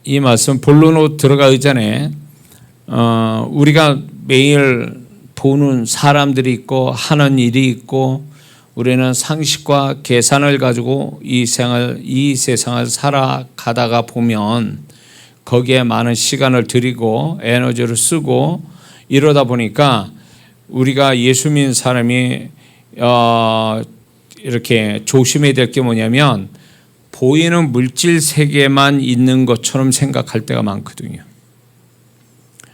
이 말씀 본론으로 들어가기 전에 우리가 매일 보는 사람들이 있고 하는 일이 있고 우리는 상식과 계산을 가지고 이 세상을 살아가다가 보면 거기에 많은 시간을 들이고 에너지를 쓰고 이러다 보니까 우리가 예수 믿는 사람이 이렇게 조심해야 될 게 뭐냐면 보이는 물질 세계만 있는 것처럼 생각할 때가 많거든요.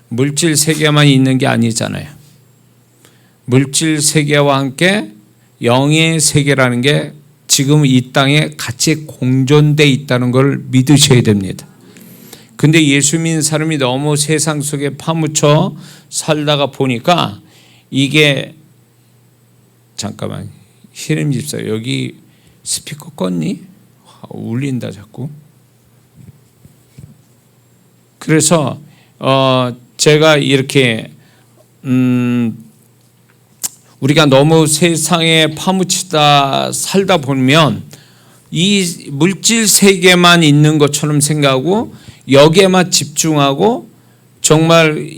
물질 세계만 있는 게 아니잖아요. 물질 세계와 함께 영의 세계라는 게 지금 이 땅에 같이 공존되어 있다는 걸 믿으셔야 됩니다. 근데 예수 믿는 사람이 너무 세상 속에 파묻혀 살다가 보니까 이게 잠깐만 희림 집사 여기 스피커 껐니? 울린다 자꾸. 그래서 제가 이렇게 우리가 너무 세상에 파묻히다 살다 보면 이 물질 세계만 있는 것처럼 생각하고 여기에만 집중하고 정말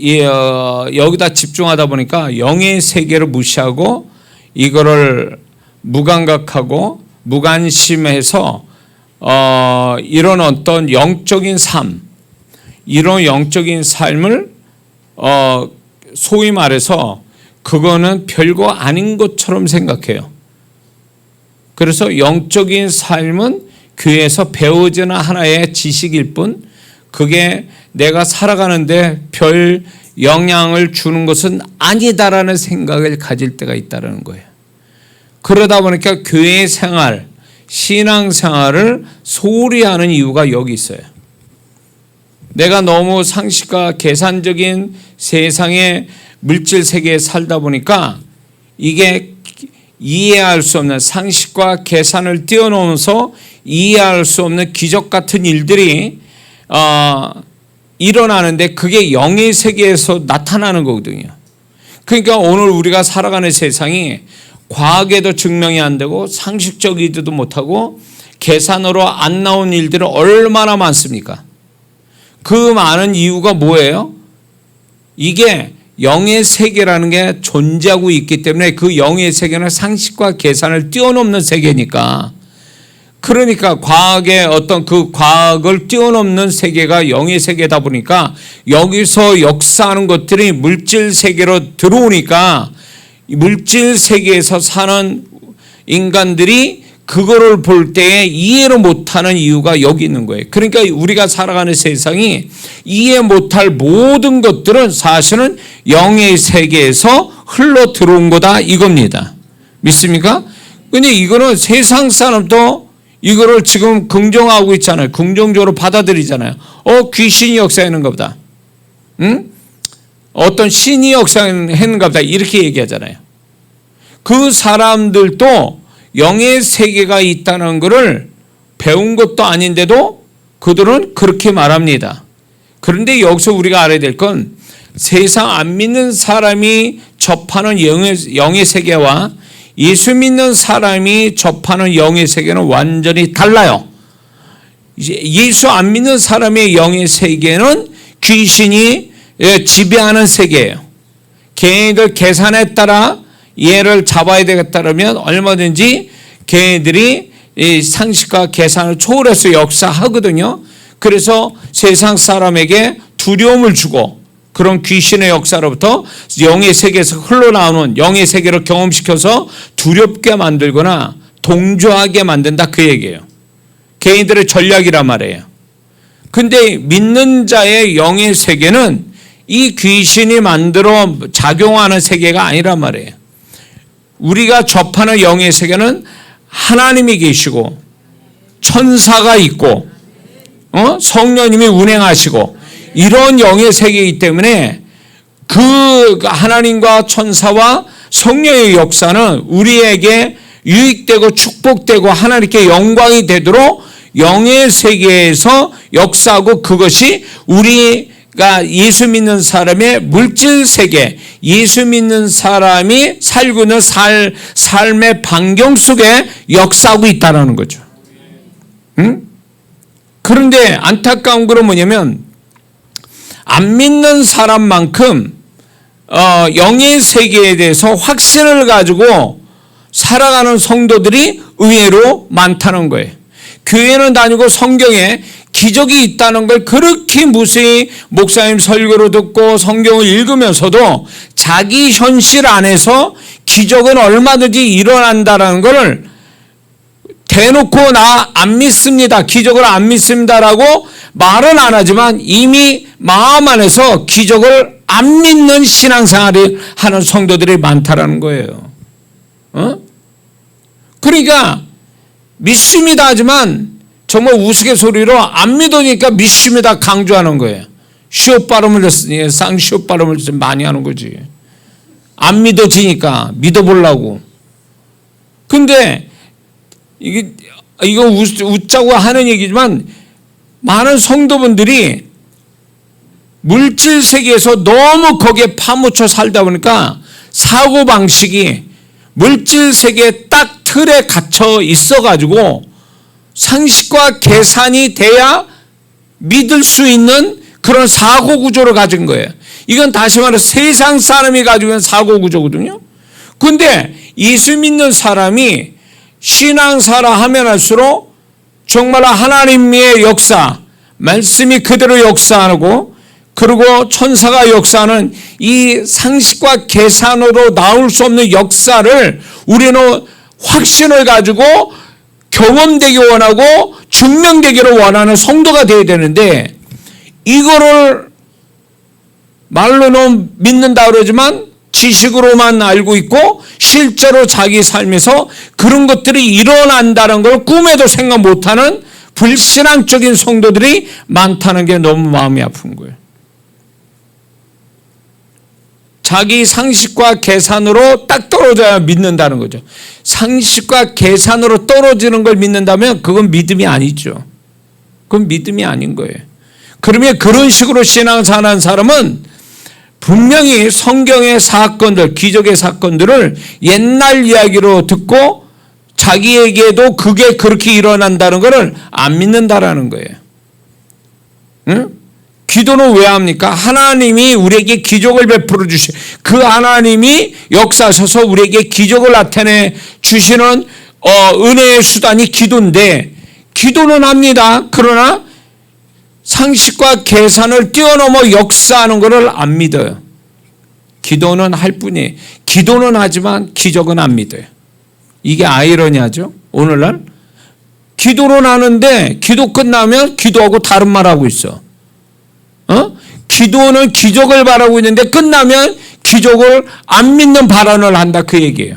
여기다 집중하다 보니까 영의 세계를 무시하고 이거를 무감각하고 무관심해서 이런 어떤 영적인 삶, 이런 영적인 삶을 소위 말해서 그거는 별거 아닌 것처럼 생각해요. 그래서 영적인 삶은 교회에서 배워지는 하나의 지식일 뿐 그게 내가 살아가는데 별 영향을 주는 것은 아니다라는 생각을 가질 때가 있다는 거예요. 그러다 보니까 교회 생활, 신앙 생활을 소홀히 하는 이유가 여기 있어요. 내가 너무 상식과 계산적인 세상의 물질 세계에 살다 보니까 이게 이해할 수 없는 상식과 계산을 뛰어넘어서 이해할 수 없는 기적 같은 일들이 일어나는데 그게 영의 세계에서 나타나는 거거든요. 그러니까 오늘 우리가 살아가는 세상이 과학에도 증명이 안 되고 상식적이지도 못하고 계산으로 안 나온 일들이 얼마나 많습니까? 그 많은 이유가 뭐예요? 이게 영의 세계라는 게 존재하고 있기 때문에 그 영의 세계는 상식과 계산을 뛰어넘는 세계니까 그러니까 과학의 어떤 그 과학을 뛰어넘는 세계가 영의 세계다 보니까 여기서 역사하는 것들이 물질 세계로 들어오니까 물질 세계에서 사는 인간들이 그거를 볼 때에 이해를 못하는 이유가 여기 있는 거예요. 그러니까 우리가 살아가는 세상이 이해 못할 모든 것들은 사실은 영의 세계에서 흘러 들어온 거다 이겁니다. 믿습니까? 근데 이거는 세상 사람도 이거를 지금 긍정하고 있잖아요. 긍정적으로 받아들이잖아요. 귀신이 역사하는 것보다 어떤 신이 역사하는가 보다 이렇게 얘기하잖아요. 그 사람들도 영의 세계가 있다는 것을 배운 것도 아닌데도 그들은 그렇게 말합니다. 그런데 여기서 우리가 알아야 될 건 세상 안 믿는 사람이 접하는 영의 세계와 예수 믿는 사람이 접하는 영의 세계는 완전히 달라요. 예수 안 믿는 사람의 영의 세계는 귀신이 지배하는 세계예요. 걔네들 계산에 따라 얘를 잡아야 되겠다 그러면 얼마든지 걔네들이 상식과 계산을 초월해서 역사하거든요. 그래서 세상 사람에게 두려움을 주고 그런 귀신의 역사로부터 영의 세계에서 흘러나오는 영의 세계를 경험시켜서 두렵게 만들거나 동조하게 만든다 그 얘기예요. 걔네들의 전략이란 말이에요. 근데 믿는 자의 영의 세계는 이 귀신이 만들어 작용하는 세계가 아니란 말이에요. 우리가 접하는 영의 세계는 하나님이 계시고 천사가 있고 성령님이 운행하시고 이런 영의 세계이기 때문에 그 하나님과 천사와 성령의 역사는 우리에게 유익되고 축복되고 하나님께 영광이 되도록 영의 세계에서 역사하고 그것이 우리가 예수 믿는 사람의 물질 세계, 예수 믿는 사람이 살고 있는 삶의 반경 속에 역사하고 있다는 거죠. 응? 그런데 안타까운 것은 뭐냐면 안 믿는 사람만큼 영의 세계에 대해서 확신을 가지고 살아가는 성도들이 의외로 많다는 거예요. 교회는 다니고 성경에 기적이 있다는 걸 그렇게 무수히 목사님 설교로 듣고 성경을 읽으면서도 자기 현실 안에서 기적은 얼마든지 일어난다는 걸 대놓고 나 안 믿습니다, 기적을 안 믿습니다라고 말은 안 하지만 이미 마음 안에서 기적을 안 믿는 신앙생활을 하는 성도들이 많다라는 거예요. 그러니까 믿습니다 하지만 정말 우스갯소리로 안 믿으니까 믿습니다 강조하는 거예요. 시옷 발음을 했으니 쌍시옷 발음을 많이 하는 거지. 안 믿어지니까 믿어보려고. 근데 이거 웃자고 하는 얘기지만 많은 성도분들이 물질 세계에서 너무 거기에 파묻혀 살다 보니까 사고방식이 물질 세계에 딱 틀에 갇혀 있어가지고 상식과 계산이 돼야 믿을 수 있는 그런 사고 구조를 가진 거예요. 이건 다시 말해 세상 사람이 가지고 있는 사고 구조거든요. 그런데 예수 믿는 사람이 신앙사라 하면 할수록 정말 하나님의 역사, 말씀이 그대로 역사하고 그리고 천사가 역사하는 이 상식과 계산으로 나올 수 없는 역사를 우리는 확신을 가지고 경험되기 원하고 증명되기를 원하는 성도가 되어야 되는데 이거를 말로는 믿는다 그러지만 지식으로만 알고 있고 실제로 자기 삶에서 그런 것들이 일어난다는 걸 꿈에도 생각 못하는 불신앙적인 성도들이 많다는 게 너무 마음이 아픈 거예요. 자기 상식과 계산으로 딱 떨어져야 믿는다는 거죠. 상식과 계산으로 떨어지는 걸 믿는다면 그건 믿음이 아니죠. 그건 믿음이 아닌 거예요. 그러면 그런 식으로 신앙생활하는 사람은 분명히 성경의 사건들, 기적의 사건들을 옛날 이야기로 듣고 자기에게도 그게 그렇게 일어난다는 것을 안 믿는다라는 거예요. 응? 기도는 왜 합니까? 하나님이 우리에게 기적을 베풀어 주시, 그 하나님이 역사하셔서 우리에게 기적을 나타내 주시는 은혜의 수단이 기도인데, 기도는 합니다. 그러나 상식과 계산을 뛰어넘어 역사하는 것을 안 믿어요. 기도는 할 뿐이에요. 기도는 하지만 기적은 안 믿어요. 이게 아이러니하죠. 오늘날 기도는 하는데 기도 끝나면 기도하고 다른 말하고 있어. 기도는 기적을 바라고 있는데 끝나면 기적을 안 믿는 발언을 한다, 그 얘기예요.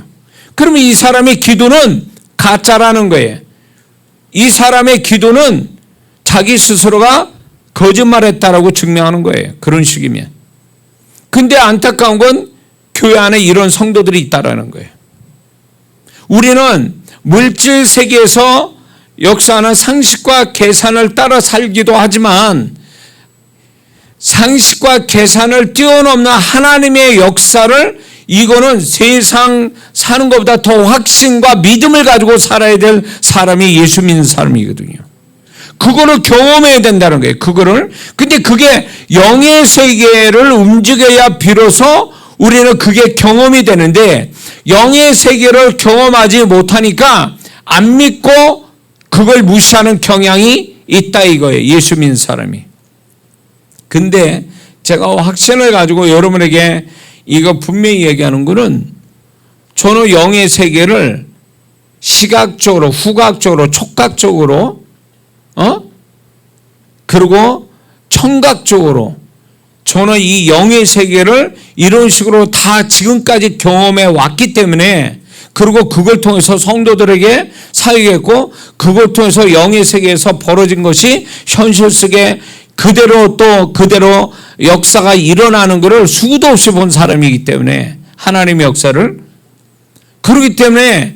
그러면 이 사람의 기도는 가짜라는 거예요. 이 사람의 기도는 자기 스스로가 거짓말했다라고 증명하는 거예요. 그런 식이면. 근데 안타까운 건 교회 안에 이런 성도들이 있다라는 거예요. 우리는 물질 세계에서 역사하는 상식과 계산을 따라 살기도 하지만 상식과 계산을 뛰어넘는 하나님의 역사를, 이거는 세상 사는 것보다 더 확신과 믿음을 가지고 살아야 될 사람이 예수 믿는 사람이거든요. 그거를 경험해야 된다는 거예요. 그거를. 근데 그게 영의 세계를 움직여야 비로소 우리는 그게 경험이 되는데, 영의 세계를 경험하지 못하니까 안 믿고 그걸 무시하는 경향이 있다 이거예요. 예수 믿는 사람이. 근데 제가 확신을 가지고 여러분에게 이거 분명히 얘기하는 거는, 저는 영의 세계를 시각적으로, 후각적으로, 촉각적으로, 그리고 청각적으로, 저는 이 영의 세계를 이런 식으로 다 지금까지 경험해 왔기 때문에, 그리고 그걸 통해서 성도들에게 사역했고, 그걸 통해서 영의 세계에서 벌어진 것이 현실 속에 그대로 또 그대로 역사가 일어나는 것을 수도 없이 본 사람이기 때문에, 하나님의 역사를. 그렇기 때문에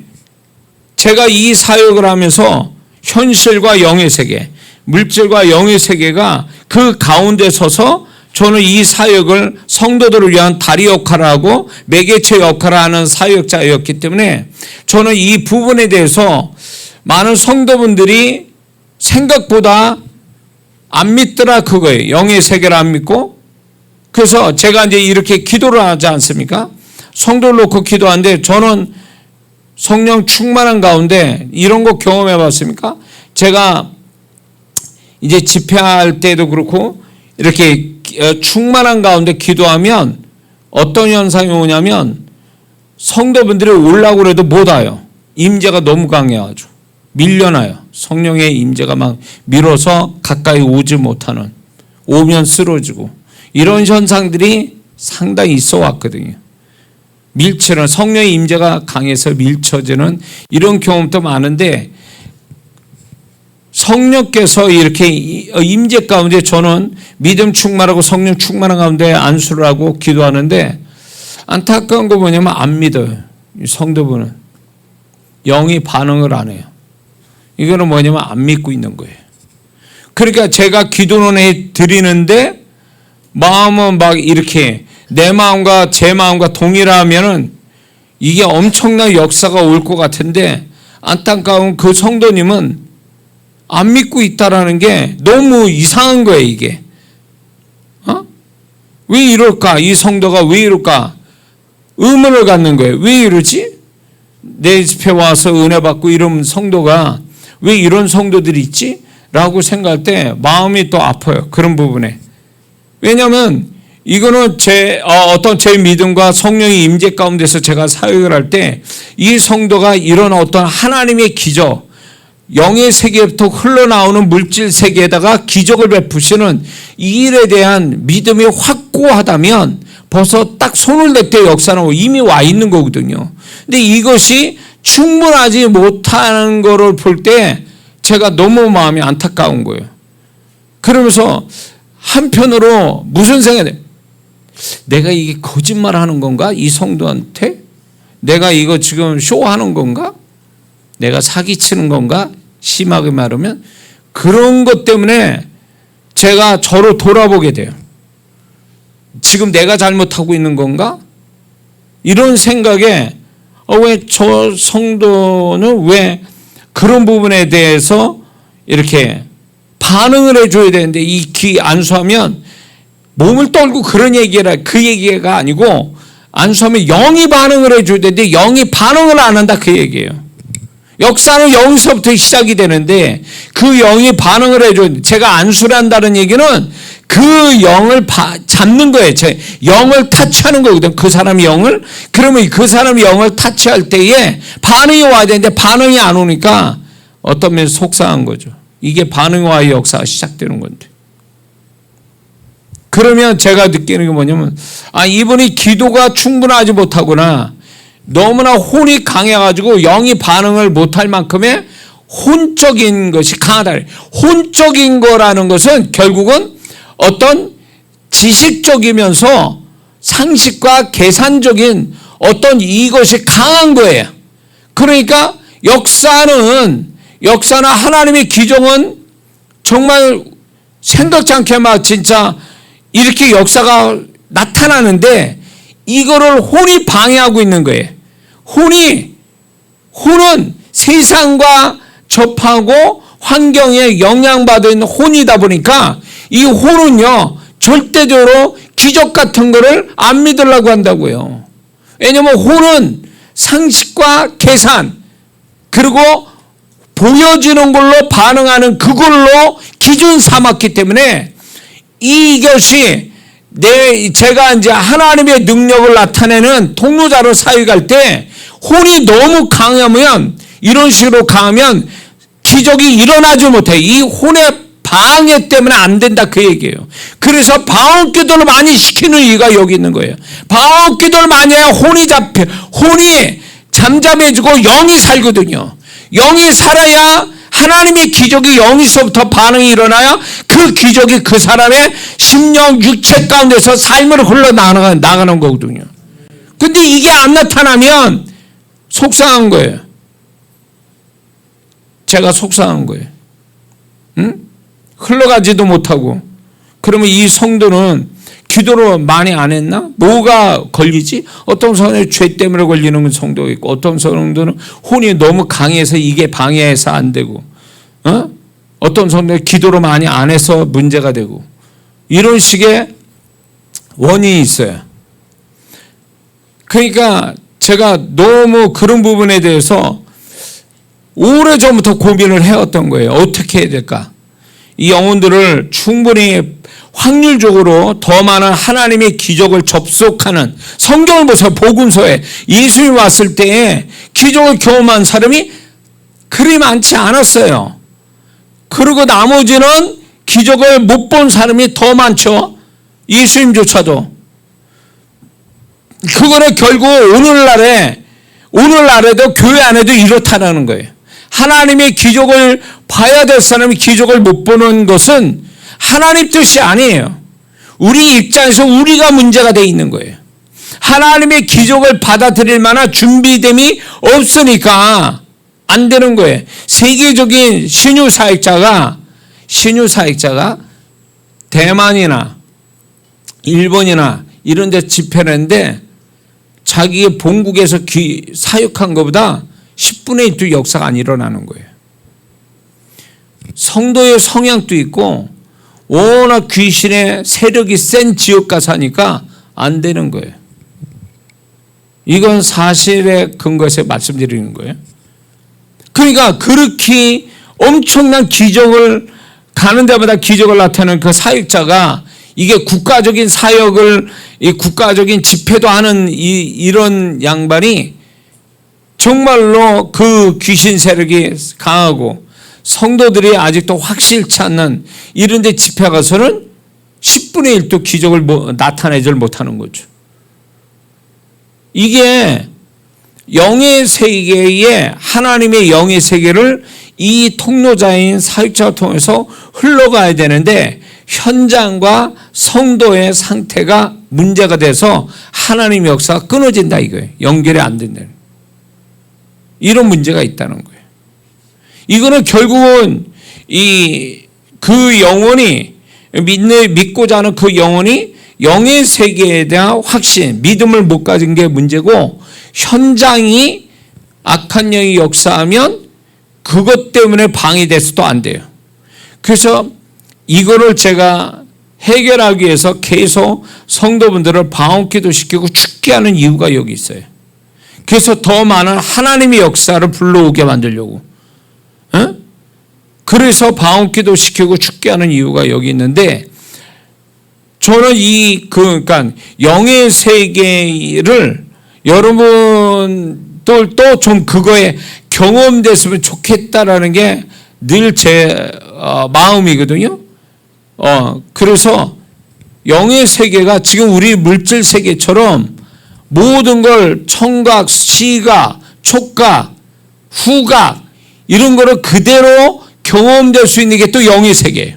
제가 이 사역을 하면서 현실과 영의 세계, 물질과 영의 세계가 그 가운데 서서 저는 이 사역을 성도들을 위한 다리 역할을 하고 매개체 역할을 하는 사역자였기 때문에, 저는 이 부분에 대해서 많은 성도분들이 생각보다 안 믿더라 그거예요. 영의 세계를 안 믿고. 그래서 제가 이제 이렇게 기도를 하지 않습니까? 성도를 놓고 기도하는데 저는 성령 충만한 가운데 이런 거 경험해 봤습니까? 제가 이제 집회할 때도 그렇고 이렇게 충만한 가운데 기도하면 어떤 현상이 오냐면 성도분들이 오려고 그래도 못 와요. 임재가 너무 강해가지고 밀려나요. 성령의 임재가 막 밀어서 가까이 오지 못하는, 오면 쓰러지고 이런 현상들이 상당히 있어 왔거든요. 밀치는, 성령의 임재가 강해서 밀쳐지는 이런 경험도 많은데, 성령께서 이렇게 임재 가운데 저는 믿음 충만하고 성령 충만한 가운데 안수를 하고 기도하는데, 안타까운 거 뭐냐면 안 믿어요. 성도분은 영이 반응을 안 해요. 이거는 뭐냐면 안 믿고 있는 거예요. 그러니까 제가 기도는 해 드리는데 마음은 막 이렇게 내 마음과 제 마음과 동일하면은 이게 엄청난 역사가 올 것 같은데, 안타까운 그 성도님은 안 믿고 있다라는 게 너무 이상한 거예요. 이게 왜 이럴까? 이 성도가 왜 이럴까? 의문을 갖는 거예요. 왜 이러지? 내 집에 와서 은혜 받고 이런 성도가 왜 이런 성도들이 있지? 라고 생각할 때 마음이 또 아파요. 그런 부분에. 왜냐하면 이거는 어떤 제 믿음과 성령의 임재 가운데서 제가 사역을 할 때 이 성도가 이런 어떤 하나님의 기적, 영의 세계부터 흘러나오는 물질 세계에다가 기적을 베푸시는 이 일에 대한 믿음이 확고하다면 벌써 딱 손을 댈 때 역사는 이미 와 있는 거거든요. 근데 이것이 충분하지 못하는 거를 볼 때 제가 너무 마음이 안타까운 거예요. 그러면서 한편으로 무슨 생각이 돼요? 내가 이게 거짓말 하는 건가? 이 성도한테? 내가 이거 지금 쇼하는 건가? 내가 사기치는 건가? 심하게 말하면 그런 것 때문에 제가 저를 돌아보게 돼요. 지금 내가 잘못하고 있는 건가? 이런 생각에 왜 저 성도는 왜 그런 부분에 대해서 이렇게 반응을 해줘야 되는데, 이 귀 안수하면 몸을 떨고 그런 얘기라, 그 얘기가 아니고 안수하면 영이 반응을 해줘야 되는데 영이 반응을 안 한다, 그 얘기예요. 역사는 여기서부터 시작이 되는데 그 영이 반응을 해줘야 돼. 제가 안수를 한다는 얘기는 그 영을 잡는 거예요. 제 영을 타치하는 거거든. 그 사람의 영을. 그러면 그 사람의 영을 타치할 때에 반응이 와야 되는데 반응이 안 오니까 어떤 면에서 속상한 거죠. 이게 반응와의 역사가 시작되는 건데. 그러면 제가 느끼는 게 뭐냐면, 이분이 기도가 충분하지 못하구나. 너무나 혼이 강해가지고 영이 반응을 못할 만큼의 혼적인 것이 강하다. 혼적인 거라는 것은 결국은 어떤 지식적이면서 상식과 계산적인 어떤 이것이 강한 거예요. 그러니까 역사는 하나님의 기적은 정말 생각지 않게 막 진짜 이렇게 역사가 나타나는데 이거를 혼이 방해하고 있는 거예요. 혼은 세상과 접하고 환경에 영향받은 혼이다 보니까 이 혼은요 절대적으로 기적 같은 거를 안 믿으려고 한다고요. 왜냐하면 혼은 상식과 계산 그리고 보여지는 걸로 반응하는 그걸로 기준 삼았기 때문에 이것이 제가 이제 하나님의 능력을 나타내는 통로자로 사역할 때 혼이 너무 강하면, 이런 식으로 강하면 기적이 일어나지 못해. 이 혼의 방해 때문에 안 된다, 그 얘기예요. 그래서 방언 기도를 많이 시키는 이유가 여기 있는 거예요. 방언 기도를 많이 해야 혼이 잠잠해지고 영이 살거든요. 영이 살아야 하나님의 기적이 영에서부터 반응이 일어나야 그 기적이 그 사람의 심령 육체 가운데서 삶으로 흘러나가는 거거든요. 근데 이게 안 나타나면 속상한 거예요. 제가 속상한 거예요. 흘러가지도 못하고. 그러면 이 성도는 기도를 많이 안 했나? 뭐가 걸리지? 어떤 성도는 죄 때문에 걸리는 성도가 있고, 어떤 성도는 혼이 너무 강해서 이게 방해해서 안 되고, 어떤 성도는 기도를 많이 안 해서 문제가 되고 이런 식의 원인이 있어요. 그러니까 제가 너무 그런 부분에 대해서 오래전부터 고민을 해왔던 거예요. 어떻게 해야 될까? 이 영혼들을 충분히 확률적으로 더 많은 하나님의 기적을 접속하는, 성경을 보세요. 복음서에 예수님 왔을 때에 기적을 경험한 사람이 그리 많지 않았어요. 그리고 나머지는 기적을 못 본 사람이 더 많죠. 예수님조차도. 그거는 결국 오늘날에도 교회 안에도 이렇다라는 거예요. 하나님의 기적을 봐야 될 사람이 기적을 못 보는 것은 하나님 뜻이 아니에요. 우리 입장에서 우리가 문제가 돼 있는 거예요. 하나님의 기적을 받아들일 만한 준비됨이 없으니까 안 되는 거예요. 세계적인 신유 사역자가 대만이나 일본이나 이런 데 집회를 했는데 자기의 본국에서 사역한 것보다 10분의 1도 역사가 안 일어나는 거예요. 성도의 성향도 있고 워낙 귀신의 세력이 센 지역 가서 하니까 안 되는 거예요. 이건 사실에 근거해서 말씀드리는 거예요. 그러니까 그렇게 엄청난 기적을 가는 데마다 기적을 나타내는 그 사역자가 이게 국가적인 사역을, 이 국가적인 집회도 하는 이런 양반이 정말로 그 귀신 세력이 강하고 성도들이 아직도 확실치 않는 이런 데 집회 가서는 10분의 1도 기적을 나타내질 못하는 거죠. 이게 영의 세계에 하나님의 영의 세계를 이 통로자인 사역자를 통해서 흘러가야 되는데 현장과 성도의 상태가 문제가 돼서 하나님의 역사가 끊어진다 이거예요. 연결이 안 된다. 이런 문제가 있다는 거예요. 이거는 결국은 그 영혼이 믿고자 하는 그 영혼이 영의 세계에 대한 확신, 믿음을 못 가진 게 문제고 현장이 악한 영이 역사하면 그것 때문에 방해돼서도 안 돼요. 그래서 이거를 제가 해결하기 위해서 계속 성도분들을 방언기도 시키고 죽게 하는 이유가 여기 있어요. 그래서 더 많은 하나님의 역사를 불러오게 만들려고. 그래서 방언기도 시키고 죽게 하는 이유가 여기 있는데 저는 그러니까 영의 세계를 여러분들도 좀 그거에 경험됐으면 좋겠다라는 게 늘 제 마음이거든요. 그래서 영의 세계가 지금 우리 물질 세계처럼 모든 걸 청각, 시각, 촉각, 후각 이런 거를 그대로 경험될 수 있는 게 또 영의 세계예요.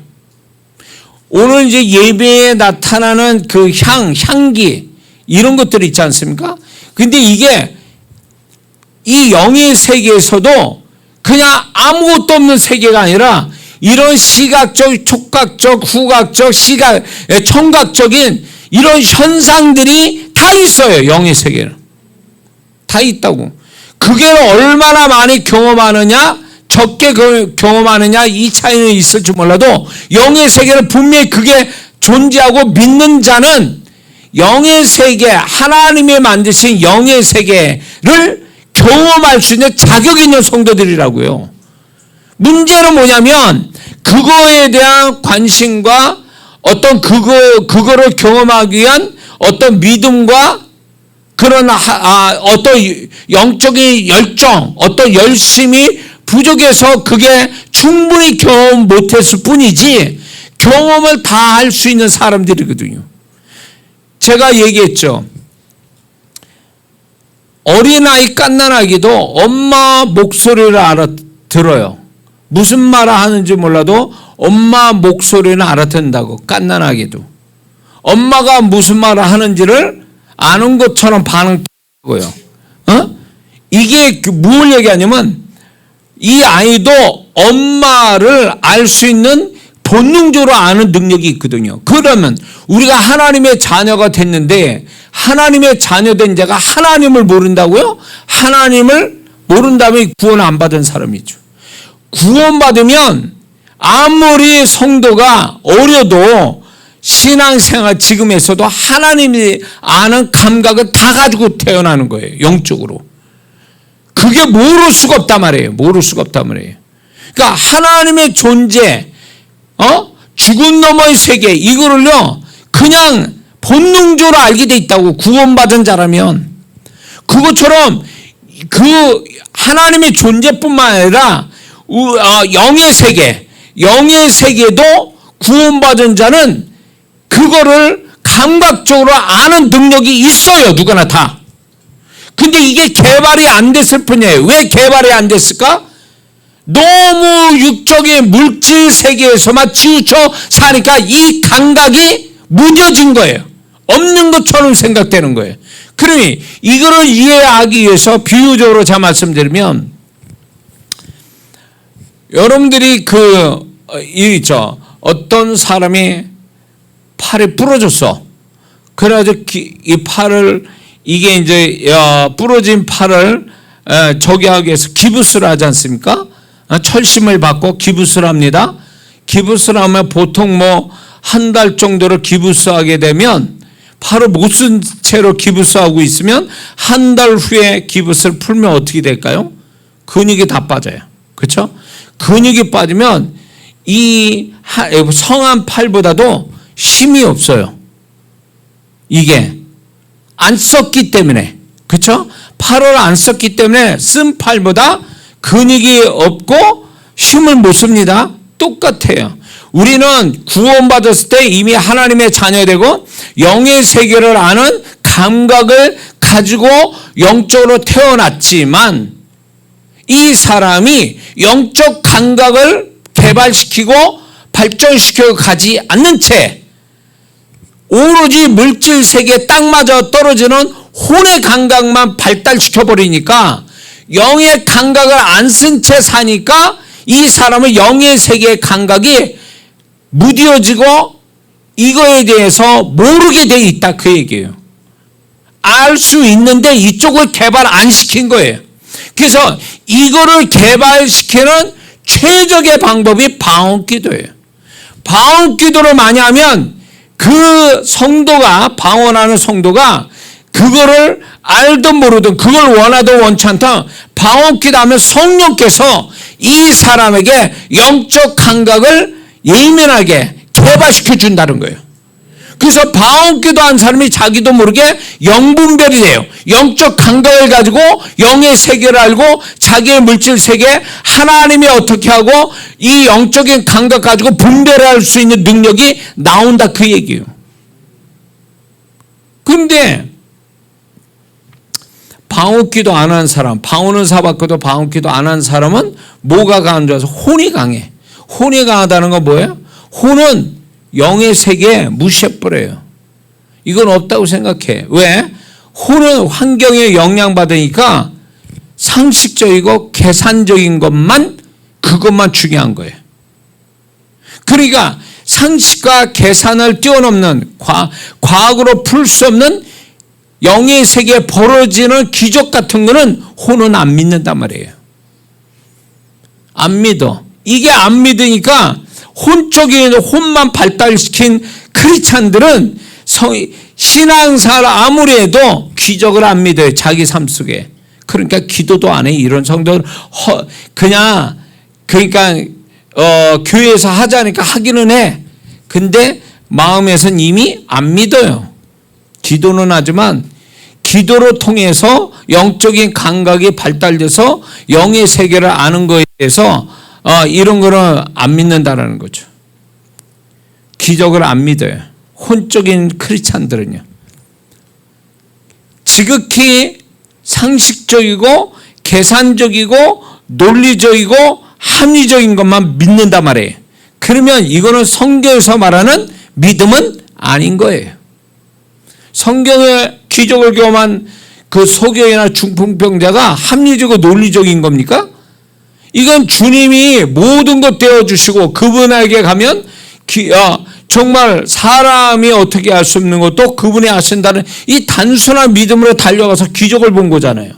오늘 이제 예배에 나타나는 그 향기 이런 것들이 있지 않습니까? 근데 이게 이 영의 세계에서도 그냥 아무것도 없는 세계가 아니라 이런 시각적, 촉각적, 후각적, 청각적인 이런 현상들이 다 있어요. 영의 세계는. 다 있다고. 그게 얼마나 많이 경험하느냐, 적게 경험하느냐 이 차이는 있을지 몰라도 영의 세계는 분명히 그게 존재하고 믿는 자는 영의 세계, 하나님이 만드신 영의 세계를 경험할 수 있는 자격이 있는 성도들이라고요. 문제는 뭐냐면 그거에 대한 관심과 어떤 그거를 경험하기 위한 어떤 믿음과 그런 어떤 영적인 열정, 어떤 열심이 부족해서 그게 충분히 경험 못했을 뿐이지 경험을 다 할 수 있는 사람들이거든요. 제가 얘기했죠. 어린아이 갓난아기도 엄마 목소리를 알아들어요. 무슨 말을 하는지 몰라도 엄마 목소리는 알아듣는다고. 갓난아기도. 엄마가 무슨 말을 하는지를 아는 것처럼 반응하고요. 이게 뭘 얘기하냐면 이 아이도 엄마를 알 수 있는 본능적으로 아는 능력이 있거든요. 그러면 우리가 하나님의 자녀가 됐는데 하나님의 자녀된 자가 하나님을 모른다고요? 하나님을 모른다면 구원 안 받은 사람이죠. 구원받으면 아무리 성도가 어려도 신앙생활 지금에서도 하나님이 아는 감각을 다 가지고 태어나는 거예요. 영적으로. 그게 모를 수가 없단 말이에요. 모를 수가 없단 말이에요. 그러니까 하나님의 존재, 죽은 너머의 세계, 이거를요 그냥 본능적으로 알게 돼 있다고. 구원받은 자라면. 그것처럼 그 하나님의 존재뿐만 아니라 영의 세계도 구원받은 자는 그거를 감각적으로 아는 능력이 있어요. 누구나 다. 근데 이게 개발이 안 됐을 뿐이에요. 왜 개발이 안 됐을까? 너무 육적인 물질 세계에서만 치우쳐 사니까 이 감각이 무뎌진 거예요. 없는 것처럼 생각되는 거예요. 그러니 이거를 이해하기 위해서 비유적으로 제가 말씀드리면, 여러분들이 어떤 사람이 팔이 부러졌어. 그래가지고 이 팔을, 이게 이제 부러진 팔을 저기 하기 위해서 기부스를 하지 않습니까? 철심을 받고 기부스를 합니다. 기부스를 하면 보통 한 달 정도를 기부스하게 되면, 팔을 못 쓴 채로 기부스하고 있으면 한 달 후에 기부스를 풀면 어떻게 될까요? 근육이 다 빠져요. 그렇죠? 근육이 빠지면 이 성한 팔보다도 힘이 없어요. 이게 안 썼기 때문에. 그렇죠? 팔을 안 썼기 때문에 쓴 팔보다 근육이 없고 힘을 못 씁니다. 똑같아요. 우리는 구원받았을 때 이미 하나님의 자녀되고 영의 세계를 아는 감각을 가지고 영적으로 태어났지만, 이 사람이 영적 감각을 개발시키고 발전시켜 가지 않는 채 오로지 물질 세계에 딱 맞아 떨어지는 혼의 감각만 발달시켜 버리니까, 영의 감각을 안 쓴 채 사니까 이 사람은 영의 세계의 감각이 무뎌지고 이거에 대해서 모르게 돼 있다, 그 얘기예요. 알 수 있는데 이쪽을 개발 안 시킨 거예요. 그래서 이거를 개발시키는 최적의 방법이 방언기도예요. 방언기도를 많이 하면 그 성도가, 방언하는 성도가 그거를 알든 모르든, 그걸 원하든 원치 않든 방언기도 하면 성령께서 이 사람에게 영적 감각을 예민하게 개발시켜 준다는 거예요. 그래서 방언기도 한 사람이 자기도 모르게 영분별이 돼요. 영적 감각을 가지고 영의 세계를 알고 자기의 물질 세계, 하나님이 어떻게 하고 이 영적인 감각 가지고 분별할 수 있는 능력이 나온다, 그 얘기예요. 그런데 방언기도 안 한 사람, 방언은 사봤고도 방언기도 안 한 사람은 뭐가 강한 줄 알아서 혼이 강해. 혼이 강하다는 건 뭐예요? 혼은 영의 세계에 무시해버려요. 이건 없다고 생각해. 왜? 혼은 환경에 영향받으니까 상식적이고 계산적인 것만, 그것만 중요한 거예요. 그러니까 상식과 계산을 뛰어넘는 과학으로 풀 수 없는 영의 세계에 벌어지는 기적 같은 거는 혼은 안 믿는단 말이에요. 안 믿어. 이게 안 믿으니까 혼적인 혼만 발달시킨 크리스찬들은 신앙생활 아무리 해도 기적을 안 믿어요. 자기 삶 속에. 그러니까 기도도 안 해. 이런 성도는 그냥 그러니까 교회에서 하자니까 하기는 해. 근데 마음에선 이미 안 믿어요. 기도는 하지만 기도를 통해서 영적인 감각이 발달돼서 영의 세계를 아는 거에 대해서 이런 거는 안 믿는다라는 거죠. 기적을 안 믿어요. 혼적인 크리스찬들은요. 지극히 상식적이고 계산적이고 논리적이고 합리적인 것만 믿는단 말이에요. 그러면 이거는 성경에서 말하는 믿음은 아닌 거예요. 성경의 기적을 경험한 그 소경이나 중풍병자가 합리적이고 논리적인 겁니까? 이건 주님이 모든 것 되어주시고 그분에게 가면 정말 사람이 어떻게 할 수 없는 것도 그분이 하신다는 이 단순한 믿음으로 달려가서 기적을 본 거잖아요.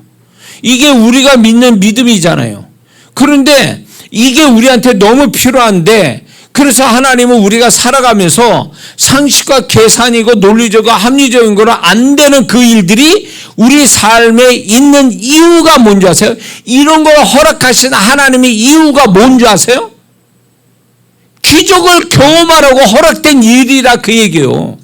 이게 우리가 믿는 믿음이잖아요. 그런데 이게 우리한테 너무 필요한데, 그래서 하나님은 우리가 살아가면서 상식과 계산이고 논리적이고 합리적인 거로 안 되는 그 일들이 우리 삶에 있는 이유가 뭔지 아세요? 이런 걸 허락하신 하나님의 이유가 뭔지 아세요? 기적을 경험하라고 허락된 일이라 그 얘기예요.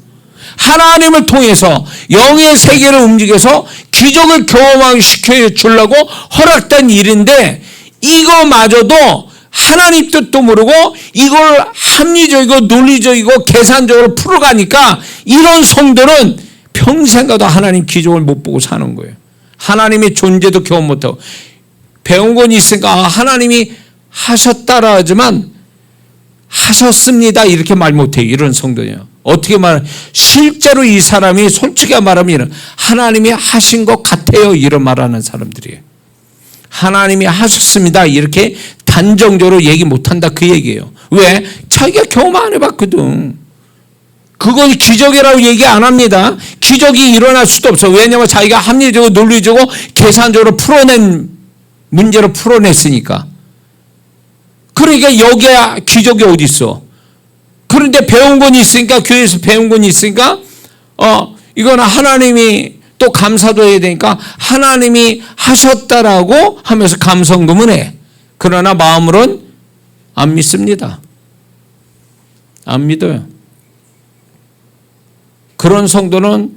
하나님을 통해서 영의 세계를 움직여서 기적을 경험하게 시켜주려고 허락된 일인데, 이거마저도 하나님 뜻도 모르고 이걸 합리적이고 논리적이고 계산적으로 풀어가니까 이런 성도는 평생 가도 하나님 기적을 못 보고 사는 거예요. 하나님의 존재도 경험 못하고. 배운 건 있으니까 하나님이 하셨다라 하지만 하셨습니다 이렇게 말 못해요. 이런 성도예요. 어떻게 말해? 실제로 이 사람이 솔직히 말하면 하나님이 하신 것 같아요 이런 말하는 사람들이에요. 하나님이 하셨습니다 이렇게 단정적으로 얘기 못한다 그 얘기예요. 왜? 자기가 경험 안 해봤거든. 그건 기적이라고 얘기 안 합니다. 기적이 일어날 수도 없어. 왜냐하면 자기가 합리적으로 논리적으로 계산적으로 풀어낸 문제로 풀어냈으니까. 그러니까 여기에 기적이 어디 있어? 그런데 배운 건 있으니까, 교회에서 배운 건 있으니까 이거는 하나님이 또 감사도 해야 되니까 하나님이 하셨다라고 하면서 감성금은 해. 그러나 마음으로는 안 믿습니다. 안 믿어요. 그런 성도는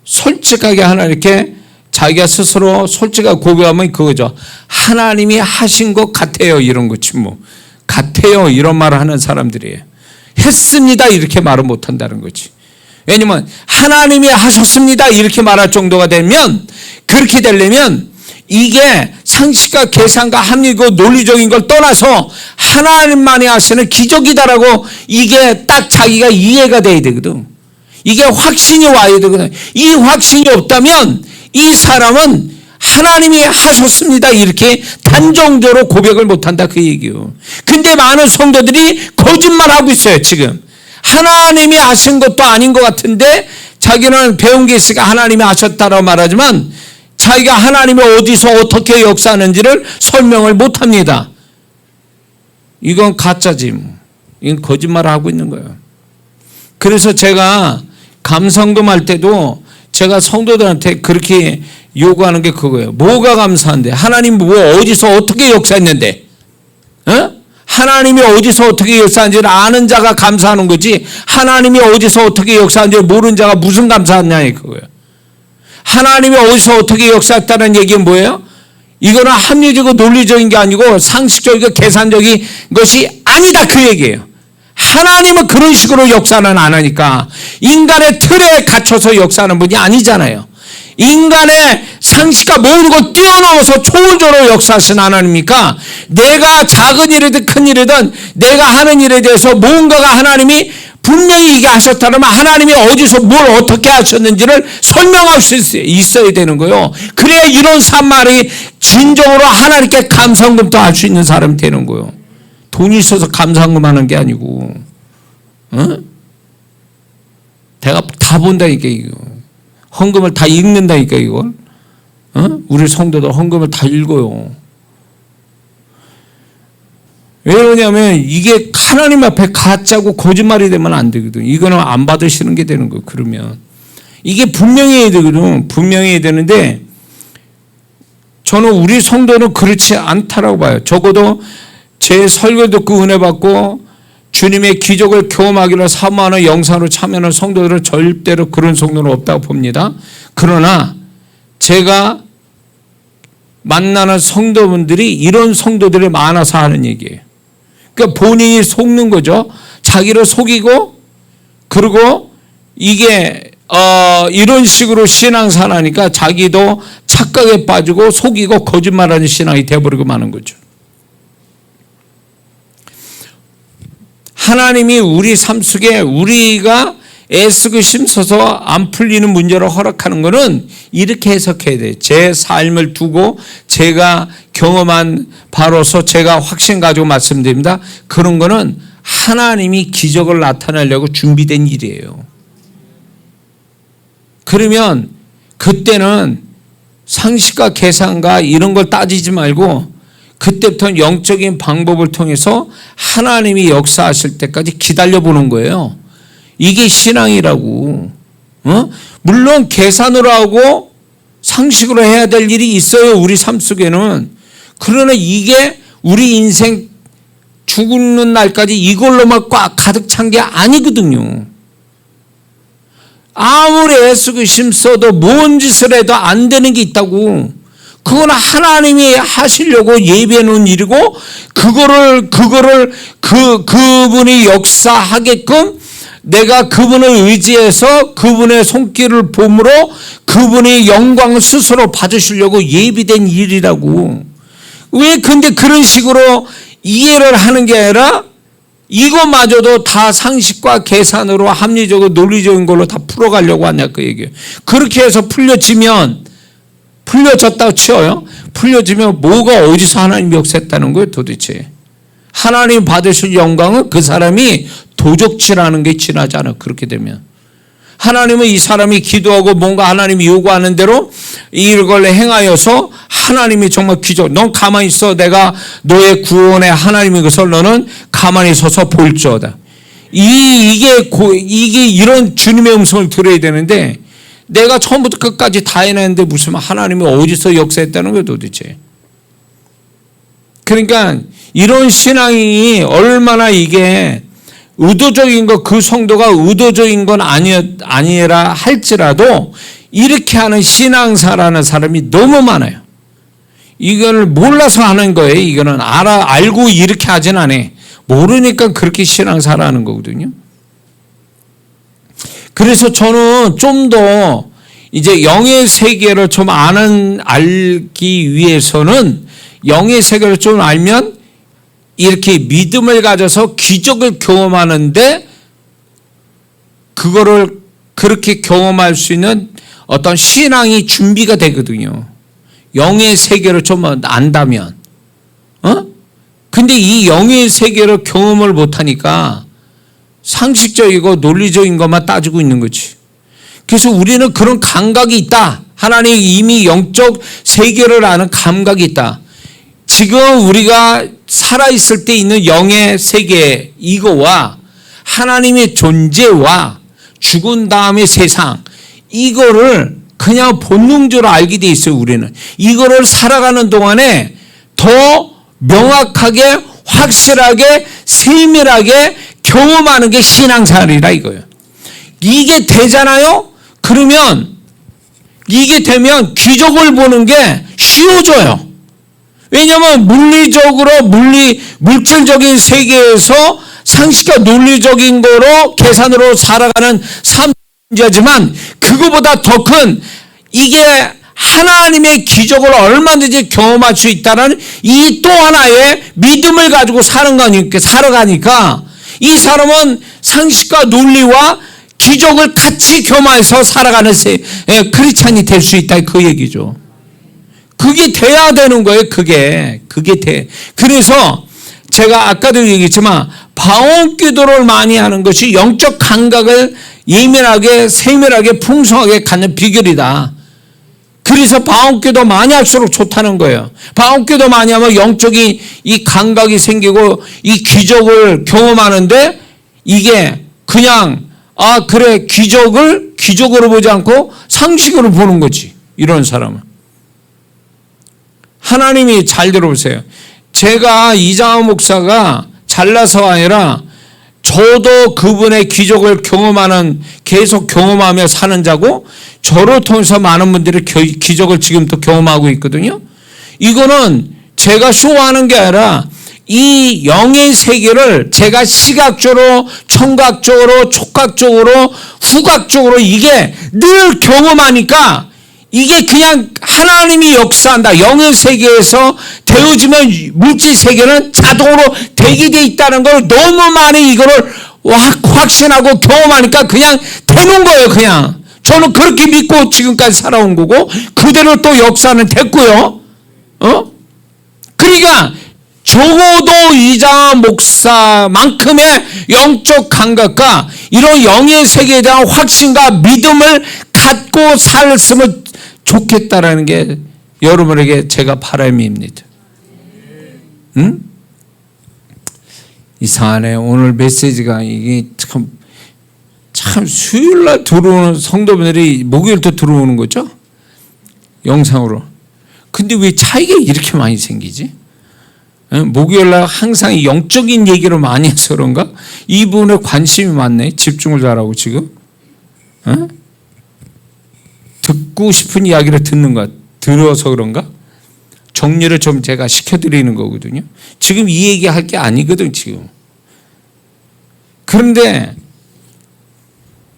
솔직하게 하나님께 자기가 스스로 솔직하게 고백하면 그거죠. 하나님이 하신 것 같아요 이런 거지 뭐. 같아요 이런 말을 하는 사람들이에요. 했습니다 이렇게 말을 못한다는 거지. 왜냐면 하나님이 하셨습니다 이렇게 말할 정도가 되면, 그렇게 되려면 이게 상식과 계산과 합리고 논리적인 걸 떠나서 하나님만이 하시는 기적이다라고 이게 딱 자기가 이해가 돼야 되거든. 이게 확신이 와야 되거든. 이 확신이 없다면 이 사람은 하나님이 하셨습니다 이렇게 단정적으로 고백을 못한다 그 얘기예요. 근데 많은 성도들이 거짓말하고 있어요 지금. 하나님이 하신 것도 아닌 것 같은데 자기는 배운 게 있으니까 하나님이 하셨다라고 말하지만 자기가 하나님이 어디서 어떻게 역사하는지를 설명을 못합니다. 이건 가짜지. 이건 거짓말을 하고 있는 거예요. 그래서 제가 감성금 할 때도 제가 성도들한테 그렇게 요구하는 게 그거예요. 뭐가 감사한데? 하나님 뭐 어디서 어떻게 역사했는데? 하나님이 어디서 어떻게 역사하는지를 아는 자가 감사하는 거지, 하나님이 어디서 어떻게 역사하는지를 모르는 자가 무슨 감사하냐 그거예요. 하나님이 어디서 어떻게 역사했다는 얘기는 뭐예요? 이거는 합리적이고 논리적인 게 아니고 상식적이고 계산적인 것이 아니다 그 얘기예요. 하나님은 그런 식으로 역사는 안 하니까. 인간의 틀에 갇혀서 역사하는 분이 아니잖아요. 인간의 상식과 모든 걸 뛰어넘어서 초월적으로 역사하신 하나님이니까 내가 작은 일이든 큰 일이든 내가 하는 일에 대해서 뭔가가 하나님이 분명히 이게 하셨다면 하나님이 어디서 뭘 어떻게 하셨는지를 설명할 수 있어야 되는 거예요. 그래야 이런 산말이 진정으로 하나님께 감사금도 할 수 있는 사람이 되는 거예요. 돈이 있어서 감사금 하는 게 아니고. 내가 다 본다니까 이거. 헌금을 다 읽는다니까 이걸. 우리 성도들 헌금을 다 읽어요. 왜 그러냐면 이게 하나님 앞에 가짜고 거짓말이 되면 안 되거든. 이거는 안 받으시는 게 되는 거예요. 그러면 이게 분명히 해야 되거든. 분명히 해야 되는데 저는 우리 성도는 그렇지 않다라고 봐요. 적어도 제 설교 듣고 은혜 받고 주님의 기적을 경험하기를 사모하는 영상으로 참여하는 성도들은 절대로 그런 성도는 없다고 봅니다. 그러나 제가 만나는 성도분들이 이런 성도들이 많아서 하는 얘기예요. 그러니까 본인이 속는 거죠. 자기를 속이고, 그리고 이게 이런 식으로 신앙생활 하니까 자기도 착각에 빠지고 속이고 거짓말하는 신앙이 돼버리고 마는 거죠. 하나님이 우리 삶 속에 우리가 애쓰고 힘써서 안 풀리는 문제를 허락하는 것은 이렇게 해석해야 돼요. 제 삶을 두고 제가 경험한 바로서 제가 확신 가지고 말씀드립니다. 그런 거는 하나님이 기적을 나타내려고 준비된 일이에요. 그러면 그때는 상식과 계산과 이런 걸 따지지 말고 그때부터는 영적인 방법을 통해서 하나님이 역사하실 때까지 기다려보는 거예요. 이게 신앙이라고. 물론 계산으로 하고 상식으로 해야 될 일이 있어요. 우리 삶 속에는. 그러나 이게 우리 인생 죽는 날까지 이걸로만 꽉 가득 찬 게 아니거든요. 아무리 애쓰고 힘써도 뭔 짓을 해도 안 되는 게 있다고. 그건 하나님이 하시려고 예비해 놓은 일이고, 그분이 역사하게끔 내가 그분을 의지해서 그분의 손길을 봄으로 그분의 영광을 스스로 받으시려고 예비된 일이라고. 왜 근데 그런 식으로 이해를 하는 게 아니라 이것마저도 다 상식과 계산으로 합리적으로 논리적인 걸로 다 풀어가려고 하냐 그 얘기예요. 그렇게 해서 풀려졌다고 치어요. 풀려지면 뭐가 어디서 하나님이 역사했다는 거예요 도대체. 하나님 받으실 영광은 그 사람이 도적질하는 게 지나지 않아. 그렇게 되면 하나님은 이 사람이 기도하고 뭔가 하나님이 요구하는 대로 이걸 행하여서 하나님이 정말 기적, 넌 가만히 있어, 내가 너의 구원의 하나님인 것을 너는 가만히 서서 볼지어다. 이게 이런 주님의 음성을 들어야 되는데 내가 처음부터 끝까지 다 해냈는데 무슨 하나님이 어디서 역사했다는 거예요 도대체. 그러니까 이런 신앙이 얼마나 이게 의도적인 거, 그 성도가 의도적인 건 아니라 할지라도 이렇게 하는 신앙사라는 사람이 너무 많아요. 이걸 몰라서 하는 거예요. 이거는 알고 이렇게 하진 않아. 모르니까 그렇게 신앙사라는 거거든요. 그래서 저는 좀 더 이제 영의 세계를 좀 알기 위해서는 영의 세계를 좀 알면 이렇게 믿음을 가져서 기적을 경험하는데 그거를 그렇게 경험할 수 있는 어떤 신앙이 준비가 되거든요. 영의 세계를 좀 안다면. 근데 이 영의 세계를 경험을 못하니까 상식적이고 논리적인 것만 따지고 있는 거지. 그래서 우리는 그런 감각이 있다. 하나님이 이미 영적 세계를 아는 감각이 있다. 지금 우리가 살아있을 때 있는 영의 세계 이거와 하나님의 존재와 죽은 다음의 세상 이거를 그냥 본능적으로 알게 돼 있어요. 우리는 이거를 살아가는 동안에 더 명확하게 확실하게 세밀하게 경험하는 게 신앙생활이라 이거예요. 이게 되잖아요. 그러면 이게 되면 기적을 보는 게 쉬워져요. 왜냐하면 물질적인 세계에서 상식과 논리적인 거로 계산으로 살아가는 삶이지만 그거보다 더 큰 이게 하나님의 기적을 얼마든지 경험할 수 있다는 이 또 하나의 믿음을 가지고 살아가니까 이 사람은 상식과 논리와 기적을 같이 겸해서 살아가는 크리스찬이 될 수 있다 그 얘기죠. 그게 돼야 되는 거예요. 그게 돼. 그래서 제가 아까도 얘기했지만 방언 기도를 많이 하는 것이 영적 감각을 예민하게 세밀하게 풍성하게 갖는 비결이다. 그래서 방언 기도 많이 할수록 좋다는 거예요. 방언 기도 많이 하면 영적인 이 감각이 생기고 이 기적을 경험하는데 이게 그냥 그래 기적으로 보지 않고 상식으로 보는 거지. 이런 사람은. 하나님이 잘 들어보세요. 제가 이장하 목사가 잘나서가 아니라 저도 그분의 기적을 계속 경험하며 사는 자고 저를 통해서 많은 분들이 기적을 지금도 경험하고 있거든요. 이거는 제가 쇼하는 게 아니라 이 영의 세계를 제가 시각적으로, 청각적으로, 촉각적으로, 후각적으로 이게 늘 경험하니까 이게 그냥 하나님이 역사한다. 영의 세계에서 되어지면 물질 세계는 자동으로 되게 돼 있다는 걸 너무 많이 이거를 확신하고 경험하니까 그냥 되는 거예요. 그냥 저는 그렇게 믿고 지금까지 살아온 거고 그대로 또 역사는 됐고요. 그러니까 적어도 이장하 목사만큼의 영적 감각과 이런 영의 세계에 대한 확신과 믿음을 갖고 살았으면 좋겠다라는 게 여러분에게 제가 바람입니다. 응? 이상하네. 오늘 메시지가 이게 참 수요일날 들어오는 성도분들이 목요일부터 들어오는 거죠? 영상으로. 근데 왜 차이가 이렇게 많이 생기지? 목요일날 항상 영적인 얘기를 많이 해서 그런가? 이 부분에 관심이 많네. 집중을 잘하고 지금. 듣고 싶은 이야기를 들어서 그런가? 정리를 좀 제가 시켜드리는 거거든요. 지금 이 얘기 할 게 아니거든, 지금. 그런데,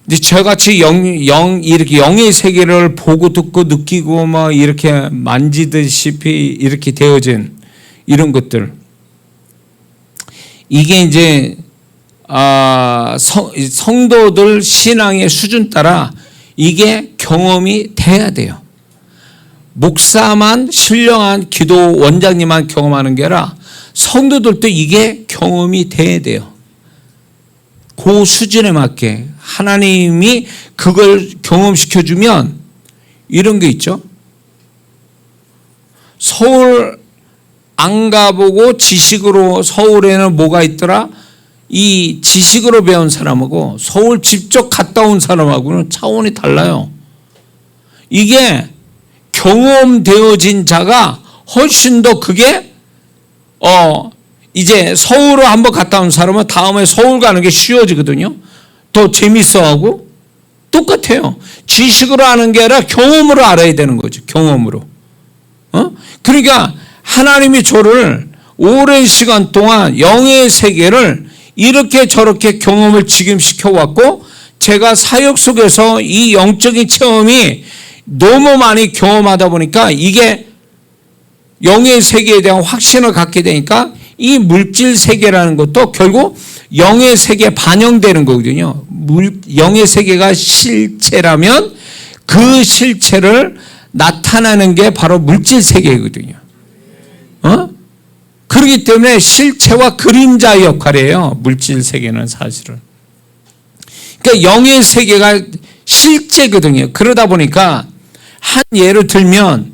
이제 저같이 이렇게 영의 세계를 보고 듣고 느끼고 막 이렇게 만지듯이 이렇게 되어진 이런 것들. 이게 이제, 성도들 신앙의 수준 따라 이게 경험이 돼야 돼요. 목사만 신령한 기도 원장님만 경험하는 게 아니라 성도들도 이게 경험이 돼야 돼요. 그 수준에 맞게 하나님이 그걸 경험시켜주면 이런 게 있죠. 서울 안 가보고 지식으로 서울에는 뭐가 있더라? 이 지식으로 배운 사람하고 서울 직접 갔다 온 사람하고는 차원이 달라요. 이게 경험되어진 자가 훨씬 더 그게 이제 서울을 한번 갔다 온 사람은 다음에 서울 가는 게 쉬워지거든요. 더 재밌어하고 똑같아요. 지식으로 아는 게 아니라 경험으로 알아야 되는 거죠. 경험으로. 그러니까 하나님이 저를 오랜 시간 동안 영의 세계를 이렇게 저렇게 경험을 지금 시켜왔고 제가 사역 속에서 이 영적인 체험이 너무 많이 경험하다 보니까 이게 영의 세계에 대한 확신을 갖게 되니까 이 물질 세계라는 것도 결국 영의 세계에 반영되는 거거든요. 영의 세계가 실체라면 그 실체를 나타내는 게 바로 물질 세계거든요. 그렇기 때문에 실체와 그림자 역할이에요. 물질 세계는 사실은. 그러니까 영의 세계가 실제거든요. 그러다 보니까 한 예를 들면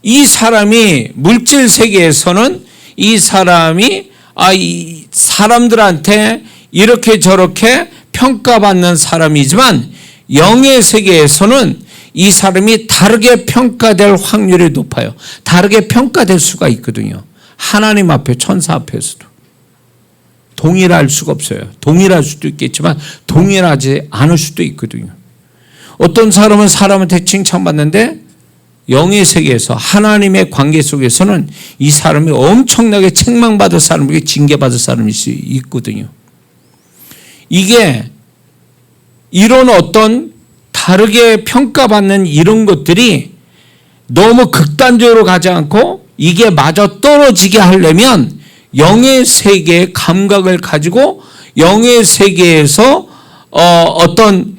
이 사람이 물질 세계에서는 이 사람이 이 사람들한테 이렇게 저렇게 평가받는 사람이지만 영의 세계에서는 이 사람이 다르게 평가될 확률이 높아요. 다르게 평가될 수가 있거든요. 하나님 앞에 천사 앞에서도. 동일할 수가 없어요. 동일할 수도 있겠지만 동일하지 않을 수도 있거든요. 어떤 사람은 사람한테 칭찬받는데 영의 세계에서 하나님의 관계 속에서는 이 사람이 엄청나게 책망받을 사람에게 징계받을 사람일 수 있거든요. 이게 이런 어떤 다르게 평가받는 이런 것들이 너무 극단적으로 가지 않고 이게 마저 떨어지게 하려면 영의 세계의 감각을 가지고 영의 세계에서 어떤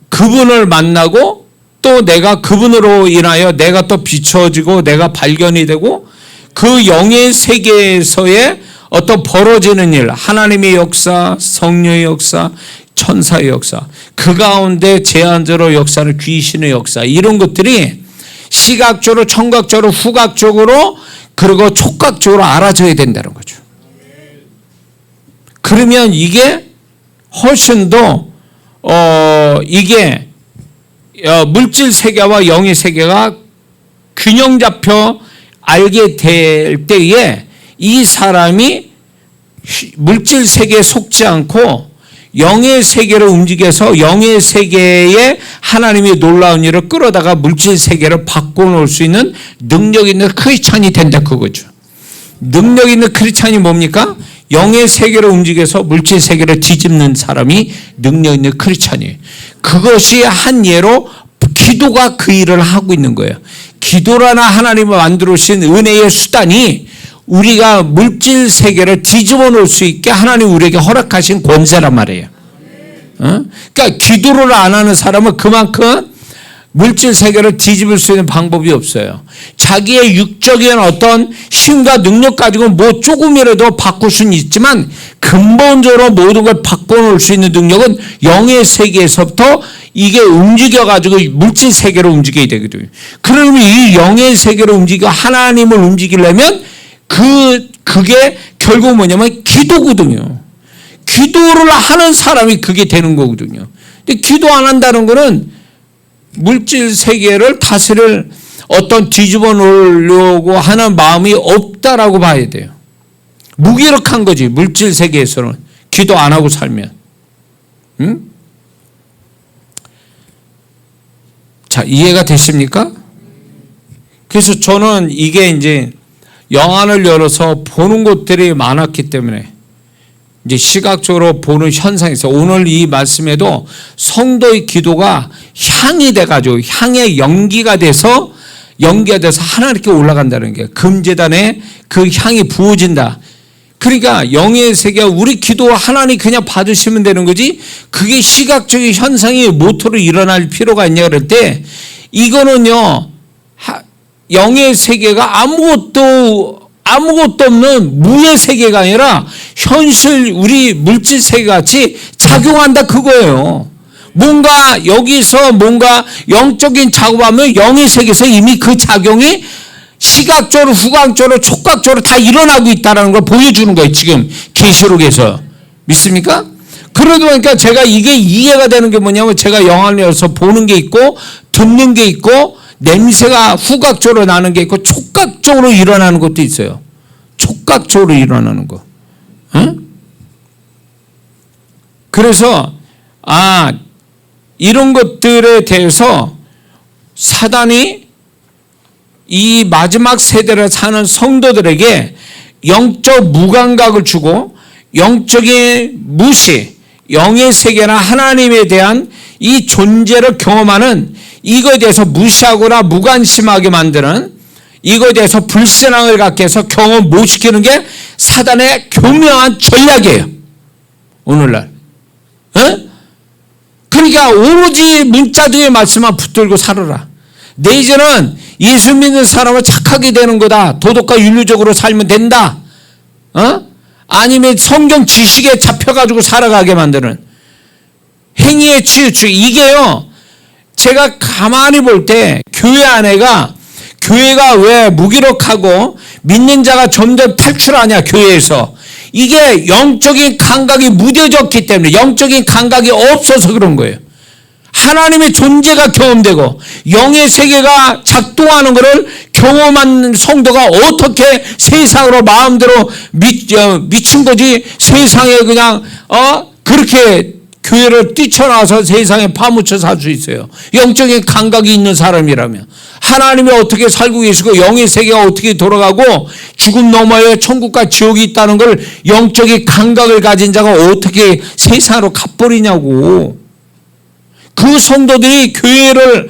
그분을 만나고 또 내가 그분으로 인하여 내가 또 비춰지고 내가 발견이 되고 그 영의 세계에서의 어떤 벌어지는 일, 하나님의 역사, 성령의 역사, 천사의 역사, 그 가운데 제한적으로 역사는 귀신의 역사, 이런 것들이 시각적으로, 청각적으로, 후각적으로, 그리고 촉각적으로 알아져야 된다는 거죠. 그러면 이게 훨씬 더 이게 물질 세계와 영의 세계가 균형 잡혀 알게 될 때에 이 사람이 물질 세계에 속지 않고 영의 세계를 움직여서 영의 세계에 하나님의 놀라운 일을 끌어다가 물질 세계를 바꿔놓을 수 있는 능력 있는 크리스찬이 된다 그거죠. 능력 있는 크리스찬이 뭡니까? 영의 세계를 움직여서 물질 세계를 뒤집는 사람이 능력 있는 크리스찬이에요. 그것이 한 예로 기도가 그 일을 하고 있는 거예요. 기도라나 하나님을 만들어 주신 은혜의 수단이 우리가 물질 세계를 뒤집어 놓을 수 있게 하나님 우리에게 허락하신 권세란 말이에요. 그러니까 기도를 안 하는 사람은 그만큼 물질 세계를 뒤집을 수 있는 방법이 없어요. 자기의 육적인 어떤 힘과 능력 가지고 뭐 조금이라도 바꿀 수는 있지만 근본적으로 모든 걸 바꿔놓을 수 있는 능력은 영의 세계에서부터 이게 움직여가지고 물질 세계로 움직여야 되거든요. 그러면 이 영의 세계로 움직여 하나님을 움직이려면 그게 결국 뭐냐면 기도거든요. 기도를 하는 사람이 그게 되는 거거든요. 근데 기도 안 한다는 거는 물질 세계를 다스릴 어떤 뒤집어 놓으려고 하는 마음이 없다라고 봐야 돼요. 무기력한 거지, 물질 세계에서는. 기도 안 하고 살면. 응? 자, 이해가 되십니까? 그래서 저는 이게 이제 영안을 열어서 보는 것들이 많았기 때문에 이제 시각적으로 보는 현상에서 오늘 이 말씀에도 성도의 기도가 향이 돼가지고 향의 연기가 돼서 하나님께 올라간다는 게 금제단에 그 향이 부어진다. 그러니까 영의 세계가 우리 기도 하나님 그냥 받으시면 되는 거지 그게 시각적인 현상이 모토로 일어날 필요가 있냐 그럴 때 이거는요 영의 세계가 아무것도 없는 무의 세계가 아니라 현실 우리 물질 세계 같이 작용한다 그거예요. 뭔가 여기서 뭔가 영적인 작업하면 영의 세계에서 이미 그 작용이 시각적으로 후각적으로 촉각적으로 다 일어나고 있다는 걸 보여주는 거예요. 지금 계시록에서. 믿습니까? 그러다 보니까 제가 이게 이해가 되는 게 뭐냐면 제가 영화를 열어서 보는 게 있고 듣는 게 있고 냄새가 후각적으로 나는 게 있고 촉각적으로 일어나는 것도 있어요. 촉각적으로 일어나는 거. 응? 그래서 이런 것들에 대해서 사단이 이 마지막 세대를 사는 성도들에게 영적 무감각을 주고 영적인 무시, 영의 세계나 하나님에 대한 이 존재를 경험하는 이거에 대해서 무시하거나 무관심하게 만드는 이거에 대해서 불신앙을 갖게 해서 경험 못 시키는 게 사단의 교묘한 전략이에요. 오늘날. 그러니까 오로지 문자들의 말씀만 붙들고 살아라. 내 이제는 예수 믿는 사람은 착하게 되는 거다. 도덕과 윤리적으로 살면 된다. 아니면 성경 지식에 잡혀가지고 살아가게 만드는 행위에 치우치고 이게요. 제가 가만히 볼 때 교회가 왜 무기력하고 믿는 자가 점점 탈출하냐 교회에서. 이게 영적인 감각이 무뎌졌기 때문에 영적인 감각이 없어서 그런 거예요. 하나님의 존재가 경험되고 영의 세계가 작동하는 것을 경험한 성도가 어떻게 세상으로 마음대로 미친 거지 세상에 그냥 그렇게 교회를 뛰쳐나와서 세상에 파묻혀 살 수 있어요. 영적인 감각이 있는 사람이라면. 하나님이 어떻게 살고 계시고 영의 세계가 어떻게 돌아가고 죽음 너머에 천국과 지옥이 있다는 걸 영적인 감각을 가진 자가 어떻게 세상으로 가버리냐고. 그 성도들이 교회를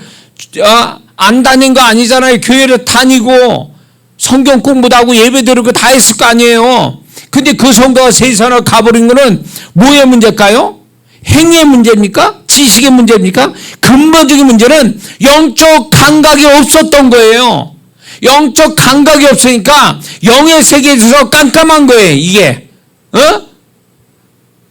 안 다닌 거 아니잖아요. 교회를 다니고 성경 공부도 하고 예배 드리고 다 했을 거 아니에요. 근데 그 성도가 세상으로 가버린 거는 뭐의 문제일까요? 행위의 문제입니까? 지식의 문제입니까? 근본적인 문제는 영적 감각이 없었던 거예요. 영적 감각이 없으니까 영의 세계에서 깜깜한 거예요. 이게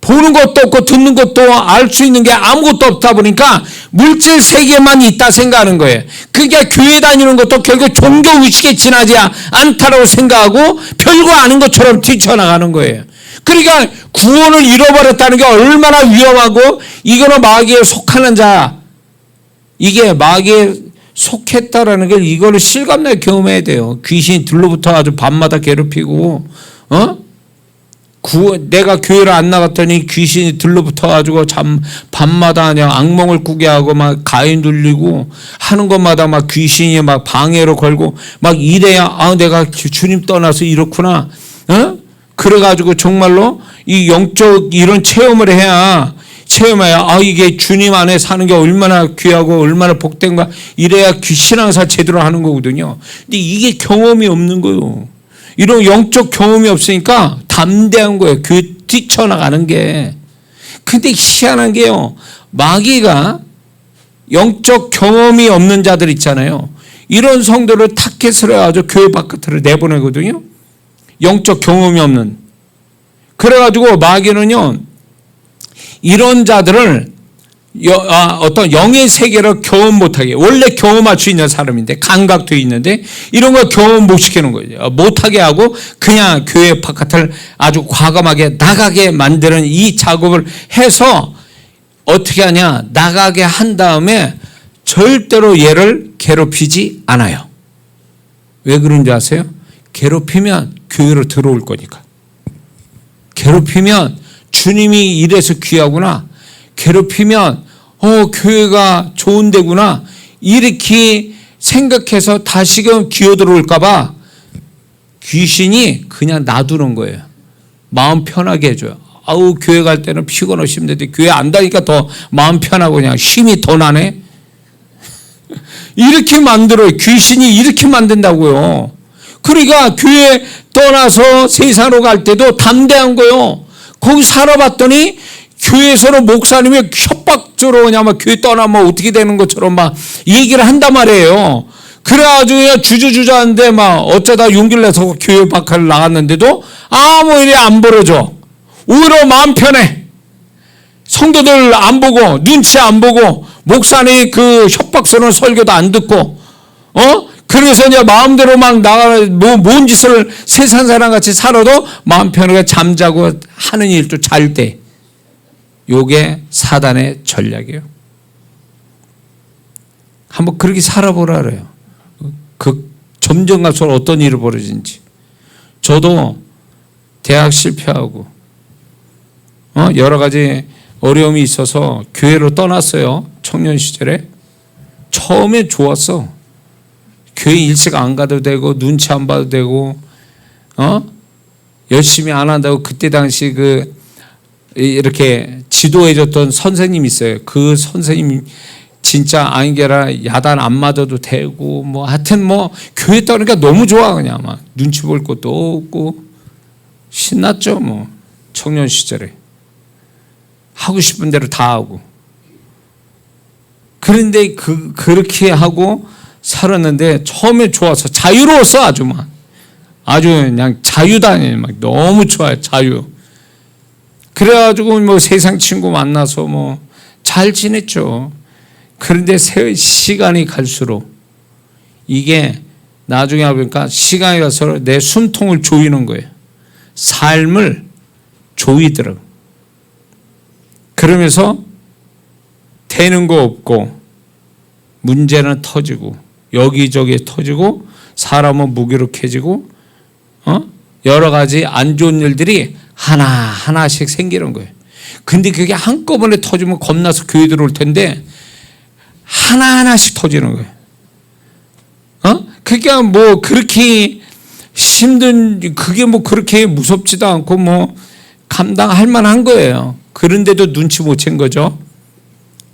보는 것도 없고 듣는 것도 알 수 있는 게 아무것도 없다 보니까 물질 세계만 있다 생각하는 거예요. 그러니까 교회 다니는 것도 결국 종교의식에 지나지 않다라고 생각하고 별거 아닌 것처럼 뛰쳐나가는 거예요. 그러니까 구원을 잃어버렸다는 게 얼마나 위험하고 이거는 마귀에 속하는 자, 이게 마귀에 속했다라는 걸 이거를 실감나게 경험해야 돼요. 귀신이 들로부터 아주 밤마다 괴롭히고 내가 교회를 안 나갔더니 귀신이 들러붙어 가지고 밤마다 그냥 악몽을 꾸게 하고 막 가위 눌리고 하는 것마다 막 귀신이 막 방해로 걸고 막 이래야 내가 주님 떠나서 이렇구나. 그래가지고 정말로 이 영적 이런 체험을 해야 이게 주님 안에 사는 게 얼마나 귀하고 얼마나 복된 거야. 이래야 신앙사 제대로 하는 거거든요. 근데 이게 경험이 없는 거예요. 이런 영적 경험이 없으니까 담대한 거예요. 교회 뛰쳐나가는 게. 근데 희한한 게요. 마귀가 영적 경험이 없는 자들 있잖아요. 이런 성도를 타겟으로 해가지고 교회 바깥으로 내보내거든요. 영적 경험이 없는. 그래가지고 마귀는요. 이런 자들을 어떤 영의 세계를 경험 못하게, 원래 경험할 수 있는 사람인데, 감각도 있는데 이런 걸 경험 못 시키는 거예요. 못하게 하고 그냥 교회 바깥을 아주 과감하게 나가게 만드는 이 작업을 해서 어떻게 하냐, 나가게 한 다음에 절대로 얘를 괴롭히지 않아요. 왜 그런지 아세요? 괴롭히면 교회로 들어올 거니까. 괴롭히면 주님이 이래서 귀하구나, 괴롭히면 교회가 좋은 데구나, 이렇게 생각해서 다시금 기어들어올까 봐 귀신이 그냥 놔두는 거예요. 마음 편하게 해줘요. 아우, 교회 갈 때는 피곤하고 힘든데 교회 안 다니까 더 마음 편하고 그냥 힘이 더 나네. 이렇게 만들어요. 귀신이 이렇게 만든다고요. 그러니까 교회 떠나서 세상으로 갈 때도 담대한 거요. 거기 살아봤더니 교회에서 목사님이 협박조로 그냥 막 교회 떠나면 어떻게 되는 것처럼 막 얘기를 한단 말이에요. 그래가지고 그냥 주저주저한데 막 어쩌다 용기를 내서 교회 밖을 나갔는데도 아무 일이 안 벌어져. 오히려 마음 편해. 성도들 안 보고, 눈치 안 보고, 목사님 그 협박스러운 설교도 안 듣고, 그래서 이제 마음대로 막 뭔 짓을 세상 사람 같이 살아도 마음 편하게 잠자고 하는 일도 잘 돼. 요게 사단의 전략이에요. 한번 그렇게 살아보라 그래요. 그 점점 갈수록 어떤 일이 벌어지는지. 저도 대학 실패하고 여러 가지 어려움이 있어서 교회로 떠났어요. 청년 시절에. 처음에 좋았어. 교회 일찍 안 가도 되고 눈치 안 봐도 되고 열심히 안 한다고. 그때 당시 이렇게 지도해줬던 선생님이 있어요. 그 선생님이 진짜 아니게라 야단 안 맞아도 되고 하여튼 교회 떠니까 너무 좋아. 그냥 막 눈치 볼 것도 없고 신났죠. 청년 시절에 하고 싶은 대로 다 하고. 그런데 그렇게 하고 살았는데 처음에 좋아서 자유로웠어. 아주 그냥 자유다니 막 너무 좋아요. 자유. 그래가지고 세상 친구 만나서 잘 지냈죠. 그런데 시간이 갈수록 이게 나중에 보니까 시간이 갈수록 내 숨통을 조이는 거예요. 삶을 조이더라고. 그러면서 되는 거 없고 문제는 터지고 여기저기 터지고 사람은 무기력해지고 여러 가지 안 좋은 일들이 하나씩 생기는 거예요. 근데 그게 한꺼번에 터지면 겁나서 교회 들어올 텐데 하나하나씩 터지는 거예요. 그러니까 그렇게 힘든, 그게 그렇게 무섭지도 않고 감당할 만한 거예요. 그런데도 눈치 못 챈 거죠.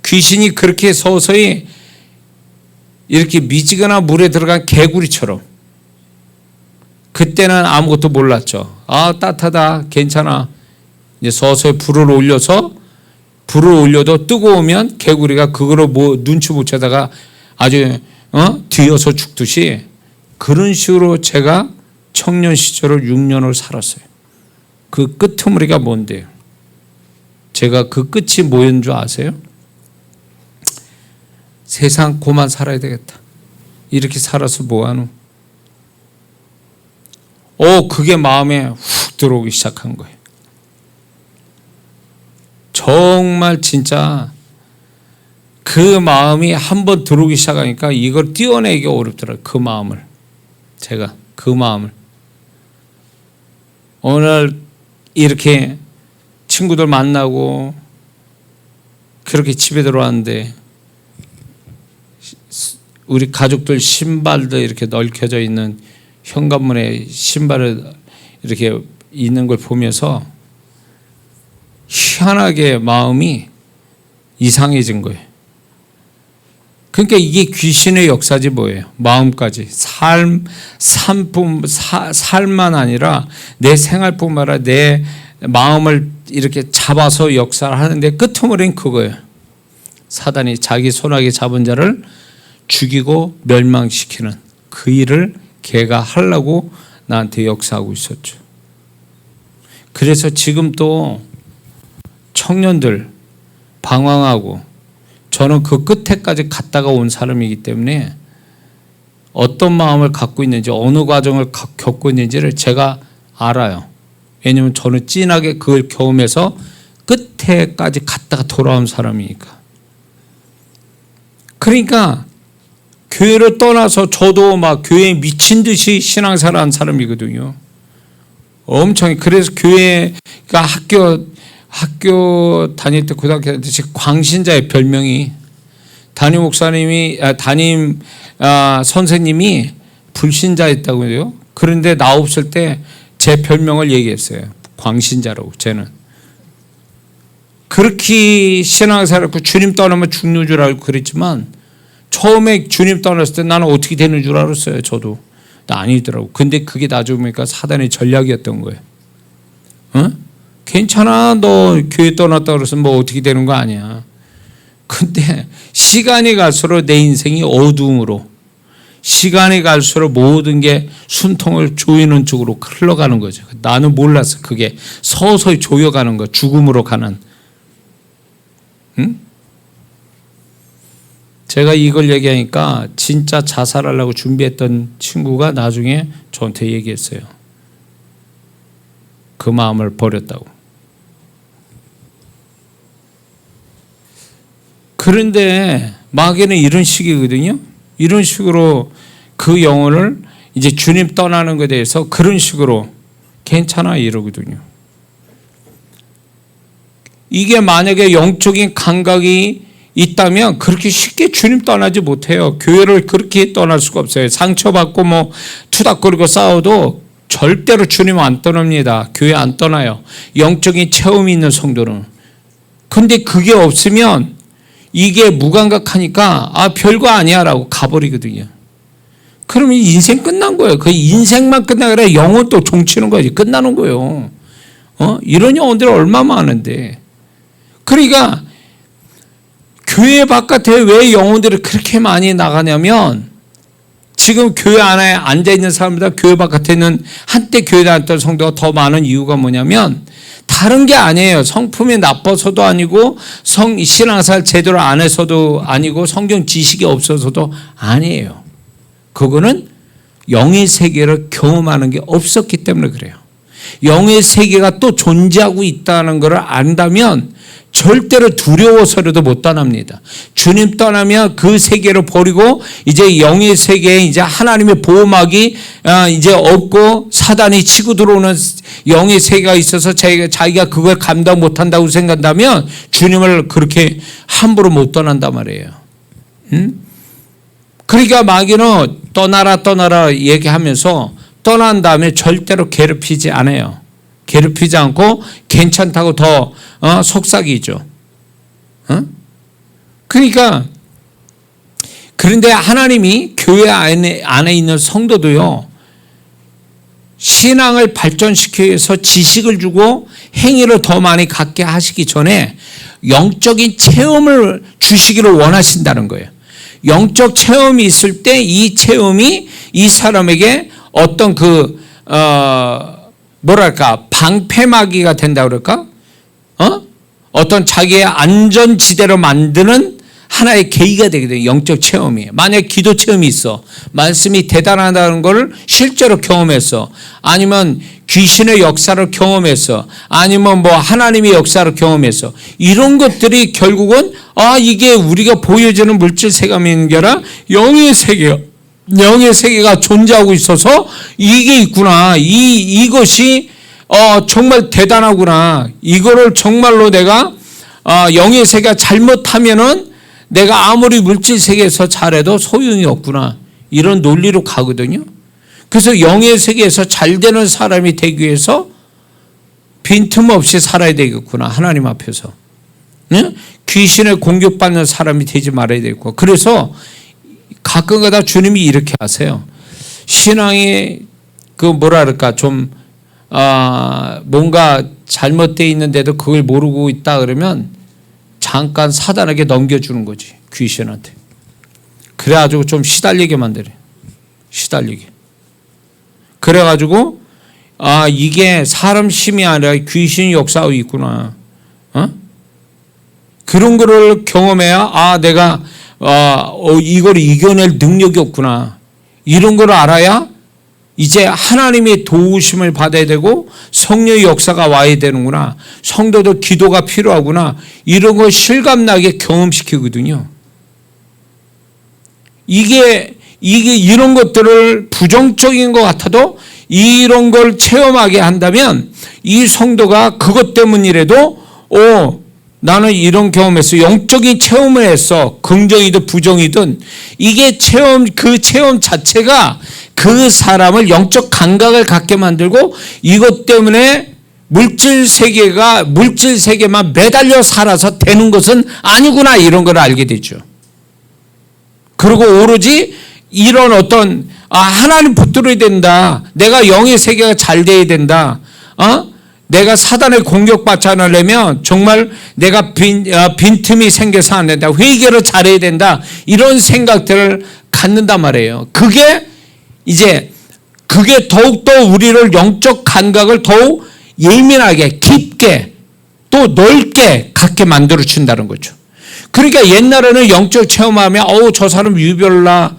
귀신이 그렇게 서서히 이렇게 미지근한 물에 들어간 개구리처럼. 그때는 아무것도 몰랐죠. 따뜻하다, 괜찮아. 이제 서서히 불을 올려도 뜨거우면 개구리가 그거로 눈치 못 채다가 아주 뒤어서 죽듯이, 그런 식으로 제가 청년 시절을 6년을 살았어요. 그 끄트머리가 뭔데요? 제가 그 끝이 뭐였는 줄 아세요? 세상 고만 살아야 되겠다. 이렇게 살아서 뭐하노? 그게 마음에 훅 들어오기 시작한 거예요. 정말 진짜 그 마음이 한번 들어오기 시작하니까 이걸 띄워내기 어렵더라고요. 그 마음을. 제가 그 마음을. 오늘 이렇게 친구들 만나고 그렇게 집에 들어왔는데 우리 가족들 신발도 이렇게 널켜져 있는 현관문에 신발을 이렇게 있는 걸 보면서 희한하게 마음이 이상해진 거예요. 그러니까 이게 귀신의 역사지 뭐예요. 마음까지. 삶만 아니라 내 생활뿐만 아니라 내 마음을 이렇게 잡아서 역사를 하는데 끄트머리는 그거예요. 사단이 자기 손아귀 잡은 자를 죽이고 멸망시키는 그 일을 걔가 하려고 나한테 역사하고 있었죠. 그래서 지금 또 청년들 방황하고 저는 그 끝에까지 갔다가 온 사람이기 때문에 어떤 마음을 갖고 있는지 어느 과정을 겪고 있는지를 제가 알아요. 왜냐하면 저는 진하게 그걸 경험해서 끝에까지 갔다가 돌아온 사람이니까. 그러니까 교회를 떠나서 저도 막 교회에 미친 듯이 신앙생활 한 사람이거든요. 엄청. 그래서 교회가 학교 다닐 때 고등학교 다닐 때 광신자의 별명이 담임 선생님이 불신자였다고 해요. 그런데 나 없을 때 제 별명을 얘기했어요. 광신자라고. 쟤는 그렇게 신앙생활하고 주님 떠나면 죽는 줄 알고 그랬지만 처음에 주님 떠났을 때 나는 어떻게 되는 줄 알았어요. 저도. 아니더라고. 근데 그게 나중에 보니까 사단의 전략이었던 거예요. 괜찮아. 너 교회 떠났다 그래서 뭐 어떻게 되는 거 아니야. 근데 시간이 갈수록 내 인생이 어두움으로, 시간이 갈수록 모든 게 숨통을 조이는 쪽으로 흘러가는 거죠. 나는 몰랐어. 그게 서서히 조여가는 거. 죽음으로 가는. 제가 이걸 얘기하니까 진짜 자살하려고 준비했던 친구가 나중에 저한테 얘기했어요. 그 마음을 버렸다고. 그런데 마귀는 이런 식이거든요. 이런 식으로 그 영혼을 이제 주님 떠나는 것에 대해서 그런 식으로 괜찮아 이러거든요. 이게 만약에 영적인 감각이 있다면 그렇게 쉽게 주님 떠나지 못해요. 교회를 그렇게 떠날 수가 없어요. 상처받고 뭐 투닥거리고 싸워도 절대로 주님 안 떠납니다. 교회 안 떠나요. 영적인 체험이 있는 성도는. 근데 그게 없으면 이게 무감각하니까 별거 아니야 라고 가버리거든요. 그러면 인생 끝난 거예요. 그 인생만 끝나게 아니라 영혼도 종치는 거지. 끝나는 거예요. 이런 영혼들이 얼마나 많은데. 그러니까 교회 바깥에 왜 영혼들이 그렇게 많이 나가냐면 지금 교회 안에 앉아있는 사람보다 교회 바깥에는 한때 교회 다녔던 성도가 더 많은 이유가 뭐냐면 다른 게 아니에요. 성품이 나빠서도 아니고 신앙생활 제대로 안 해서도 아니고 성경 지식이 없어서도 아니에요. 그거는 영의 세계를 경험하는 게 없었기 때문에 그래요. 영의 세계가 또 존재하고 있다는 것을 안다면 절대로 두려워서라도 못 떠납니다. 주님 떠나면 그 세계를 버리고 이제 영의 세계에 이제 하나님의 보호막이 이제 없고 사단이 치고 들어오는 영의 세계가 있어서 자기가 그걸 감당 못한다고 생각한다면 주님을 그렇게 함부로 못 떠난단 말이에요. 그러니까 마귀는 떠나라 얘기하면서 떠난 다음에 절대로 괴롭히지 않아요. 괴롭히지 않고 괜찮다고 더 속삭이죠. 그러니까 그런데 하나님이 교회 안에 있는 성도도요. 신앙을 발전시키기 위해서 지식을 주고 행위를 더 많이 갖게 하시기 전에 영적인 체험을 주시기를 원하신다는 거예요. 영적 체험이 있을 때 이 체험이 이 사람에게 어떤 방패막이가 된다 그럴까? 어떤 자기의 안전지대로 만드는 하나의 계기가 되거든요. 영적 체험이. 만약 기도 체험이 있어. 말씀이 대단하다는 걸 실제로 경험했어. 아니면 귀신의 역사를 경험했어. 아니면 뭐 하나님의 역사를 경험했어. 이런 것들이 결국은 이게 우리가 보여지는 물질 세계가 아니라 영의 세계요. 영의 세계가 존재하고 있어서 이게 있구나. 이것이 정말 대단하구나. 이거를 정말로 내가 영의 세계가 잘못하면은 내가 아무리 물질 세계에서 잘해도 소용이 없구나. 이런 논리로 가거든요. 그래서 영의 세계에서 잘 되는 사람이 되기 위해서 빈틈없이 살아야 되겠구나. 하나님 앞에서. 네? 귀신에 공격받는 사람이 되지 말아야 되겠고. 그래서 가끔가다 주님이 이렇게 하세요. 신앙이 좀 뭔가 잘못되어 있는데도 그걸 모르고 있다 그러면 잠깐 사단에게 넘겨주는 거지. 귀신한테. 그래가지고 좀 시달리게 만들어요. 시달리게. 그래가지고 이게 사람 힘이 아니라 귀신 역사가 있구나. 그런 거를 경험해야 내가 이걸 이겨낼 능력이 없구나. 이런 걸 알아야 이제 하나님의 도우심을 받아야 되고 성령의 역사가 와야 되는구나. 성도도 기도가 필요하구나. 이런 걸 실감나게 경험시키거든요. 이게 이런 것들을 부정적인 것 같아도 이런 걸 체험하게 한다면 이 성도가 그것 때문이라도 나는 이런 경험했어. 영적인 체험을 했어. 긍정이든 부정이든 이게 그 체험 자체가 그 사람을 영적 감각을 갖게 만들고 이것 때문에 물질 세계만 매달려 살아서 되는 것은 아니구나 이런 걸 알게 되죠. 그리고 오로지 이런 어떤 하나님 붙들어야 된다. 내가 영의 세계가 잘 돼야 된다. 내가 사단의 공격받지 않으려면 정말 내가 빈틈이 생겨서 안 된다. 회개를 잘해야 된다. 이런 생각들을 갖는단 말이에요. 그게 더욱더 우리를 영적 감각을 더욱 예민하게 깊게 또 넓게 갖게 만들어 준다는 거죠. 그러니까 옛날에는 영적 체험하면 저 사람 유별나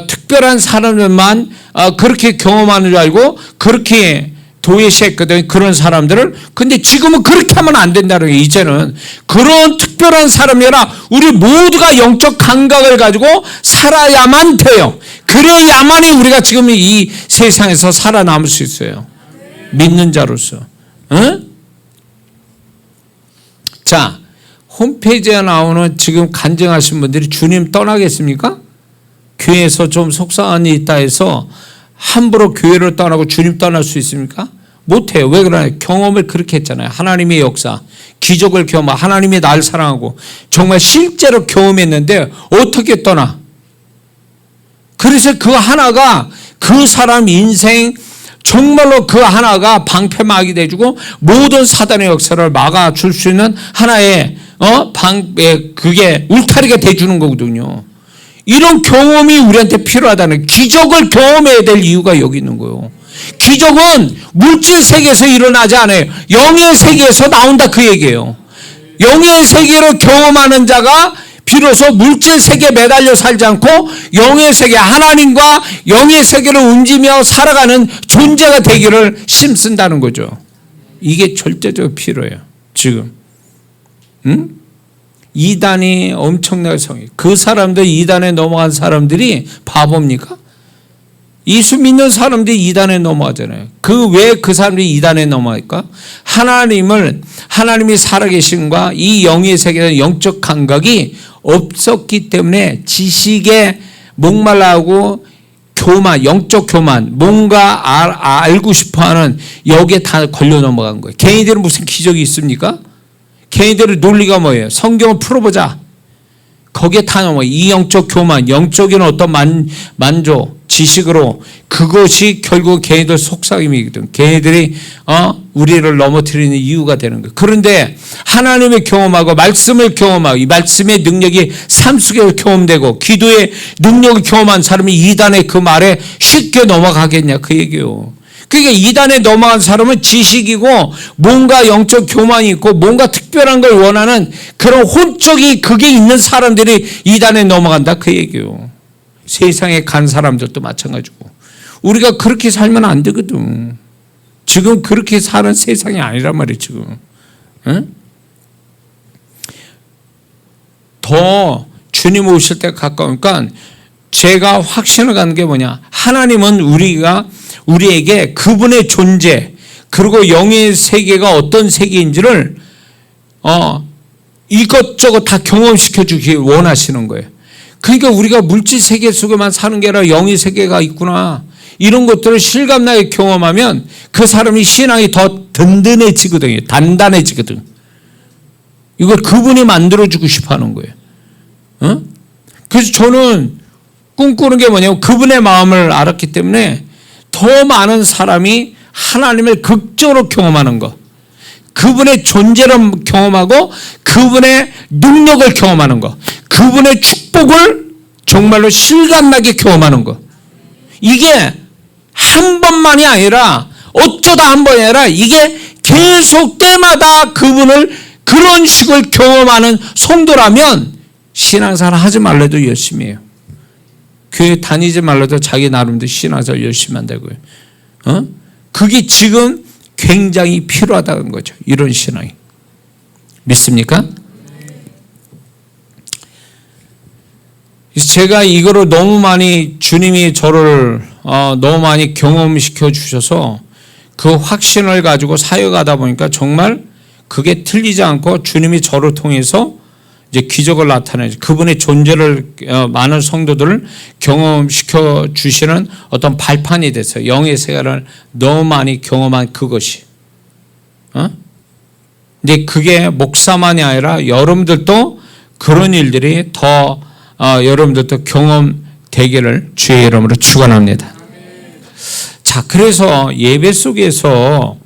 특별한 사람들만 그렇게 경험하는 줄 알고 그렇게 도외시했거든. 그런 사람들을. 근데 지금은 그렇게 하면 안 된다는 거예요. 이제는 그런 특별한 사람이 아니라 우리 모두가 영적 감각을 가지고 살아야만 돼요. 그래야만이 우리가 지금 이 세상에서 살아남을 수 있어요. 믿는 자로서. 응? 자, 홈페이지에 나오는 지금 간증하신 분들이 주님 떠나겠습니까? 교회에서 좀 속상한 일이 있다 해서 함부로 교회를 떠나고 주님 떠날 수 있습니까? 못해요. 왜 그러냐? 경험을 그렇게 했잖아요. 하나님의 역사, 기적을 경험하고 하나님이 날 사랑하고 정말 실제로 경험했는데 어떻게 떠나? 그래서 그 하나가 그 사람 인생 정말로 그 하나가 방패막이 돼주고 모든 사단의 역사를 막아줄 수 있는 하나의 그게 울타리가 돼주는 거거든요. 이런 경험이 우리한테 필요하다는 기적을 경험해야 될 이유가 여기 있는 거예요. 기적은 물질 세계에서 일어나지 않아요. 영의 세계에서 나온다 그 얘기예요. 영의 세계로 경험하는 자가 비로소 물질 세계에 매달려 살지 않고 영의 세계, 하나님과 영의 세계를 움직이며 살아가는 존재가 되기를 힘쓴다는 거죠. 이게 절대적으로 필요해요. 지금. 이단이 엄청나게 성해. 그 사람들 이단에 넘어간 사람들이 바보입니까? 예수 믿는 사람들이 이단에 넘어가잖아요. 왜 그 사람들이 이단에 넘어갈까? 하나님이 살아계신과 이 영의 세계는 영적 감각이 없었기 때문에 지식에 목말라하고 교만, 영적 교만, 뭔가 알고 싶어하는 여기에 다 걸려 넘어간 거예요. 걔네들은 무슨 기적이 있습니까? 걔네들의 논리가 뭐예요? 성경을 풀어보자. 거기에 다 넘어요. 이 영적 교만, 영적인 어떤 만족, 지식으로 그것이 결국 걔네들 속삭임이거든. 걔네들이 우리를 넘어뜨리는 이유가 되는 거예요. 그런데 하나님의 경험하고 말씀을 경험하고 이 말씀의 능력이 삶 속에 경험되고 기도의 능력을 경험한 사람이 이단의 그 말에 쉽게 넘어가겠냐 그 얘기예요. 그러니까 이단에 넘어간 사람은 지식이고 뭔가 영적 교만이 있고 뭔가 특별한 걸 원하는 그런 혼적이 그게 있는 사람들이 이단에 넘어간다 그 얘기예요. 세상에 간 사람들도 마찬가지고 우리가 그렇게 살면 안 되거든. 지금 그렇게 사는 세상이 아니란 말이에요. 지금. 응? 더 주님 오실 때 가까우니까 제가 확신을 갖는 게 뭐냐. 하나님은 우리에게 그분의 존재 그리고 영의 세계가 어떤 세계인지를 이것저것 다 경험시켜 주기 원하시는 거예요. 그러니까 우리가 물질 세계 속에만 사는 게 아니라 영의 세계가 있구나. 이런 것들을 실감나게 경험하면 그 사람이 신앙이 더 든든해지거든요. 단단해지거든. 이걸 그분이 만들어주고 싶어 하는 거예요. 그래서 저는 꿈꾸는 게 뭐냐면 그분의 마음을 알았기 때문에 더 많은 사람이 하나님을 극적으로 경험하는 것. 그분의 존재를 경험하고 그분의 능력을 경험하는 것. 그분의 축복을 정말로 실감나게 경험하는 것. 이게 한 번만이 아니라 어쩌다 한 번이 아니라 이게 계속 때마다 그 그런 식을 경험하는 성도라면 신앙생활 하지 말래도 열심히 해요. 교회 다니지 말래도 자기 나름대로 신앙생활 열심히 한다고요. 그게 지금 굉장히 필요하다는 거죠. 이런 신앙이. 믿습니까? 제가 이거를 너무 많이 주님이 저를 너무 많이 경험시켜 주셔서 그 확신을 가지고 사역하다 보니까 정말 그게 틀리지 않고 주님이 저를 통해서 이제 기적을 나타내죠. 그분의 존재를 많은 성도들을 경험시켜 주시는 어떤 발판이 됐어요. 영의 세계를 너무 많이 경험한 그것이. 근데 그게 목사만이 아니라 여러분들도 그런 일들이 더 여러분들도 경험되기를 주의 이름으로 축원합니다. 자, 그래서 예배 속에서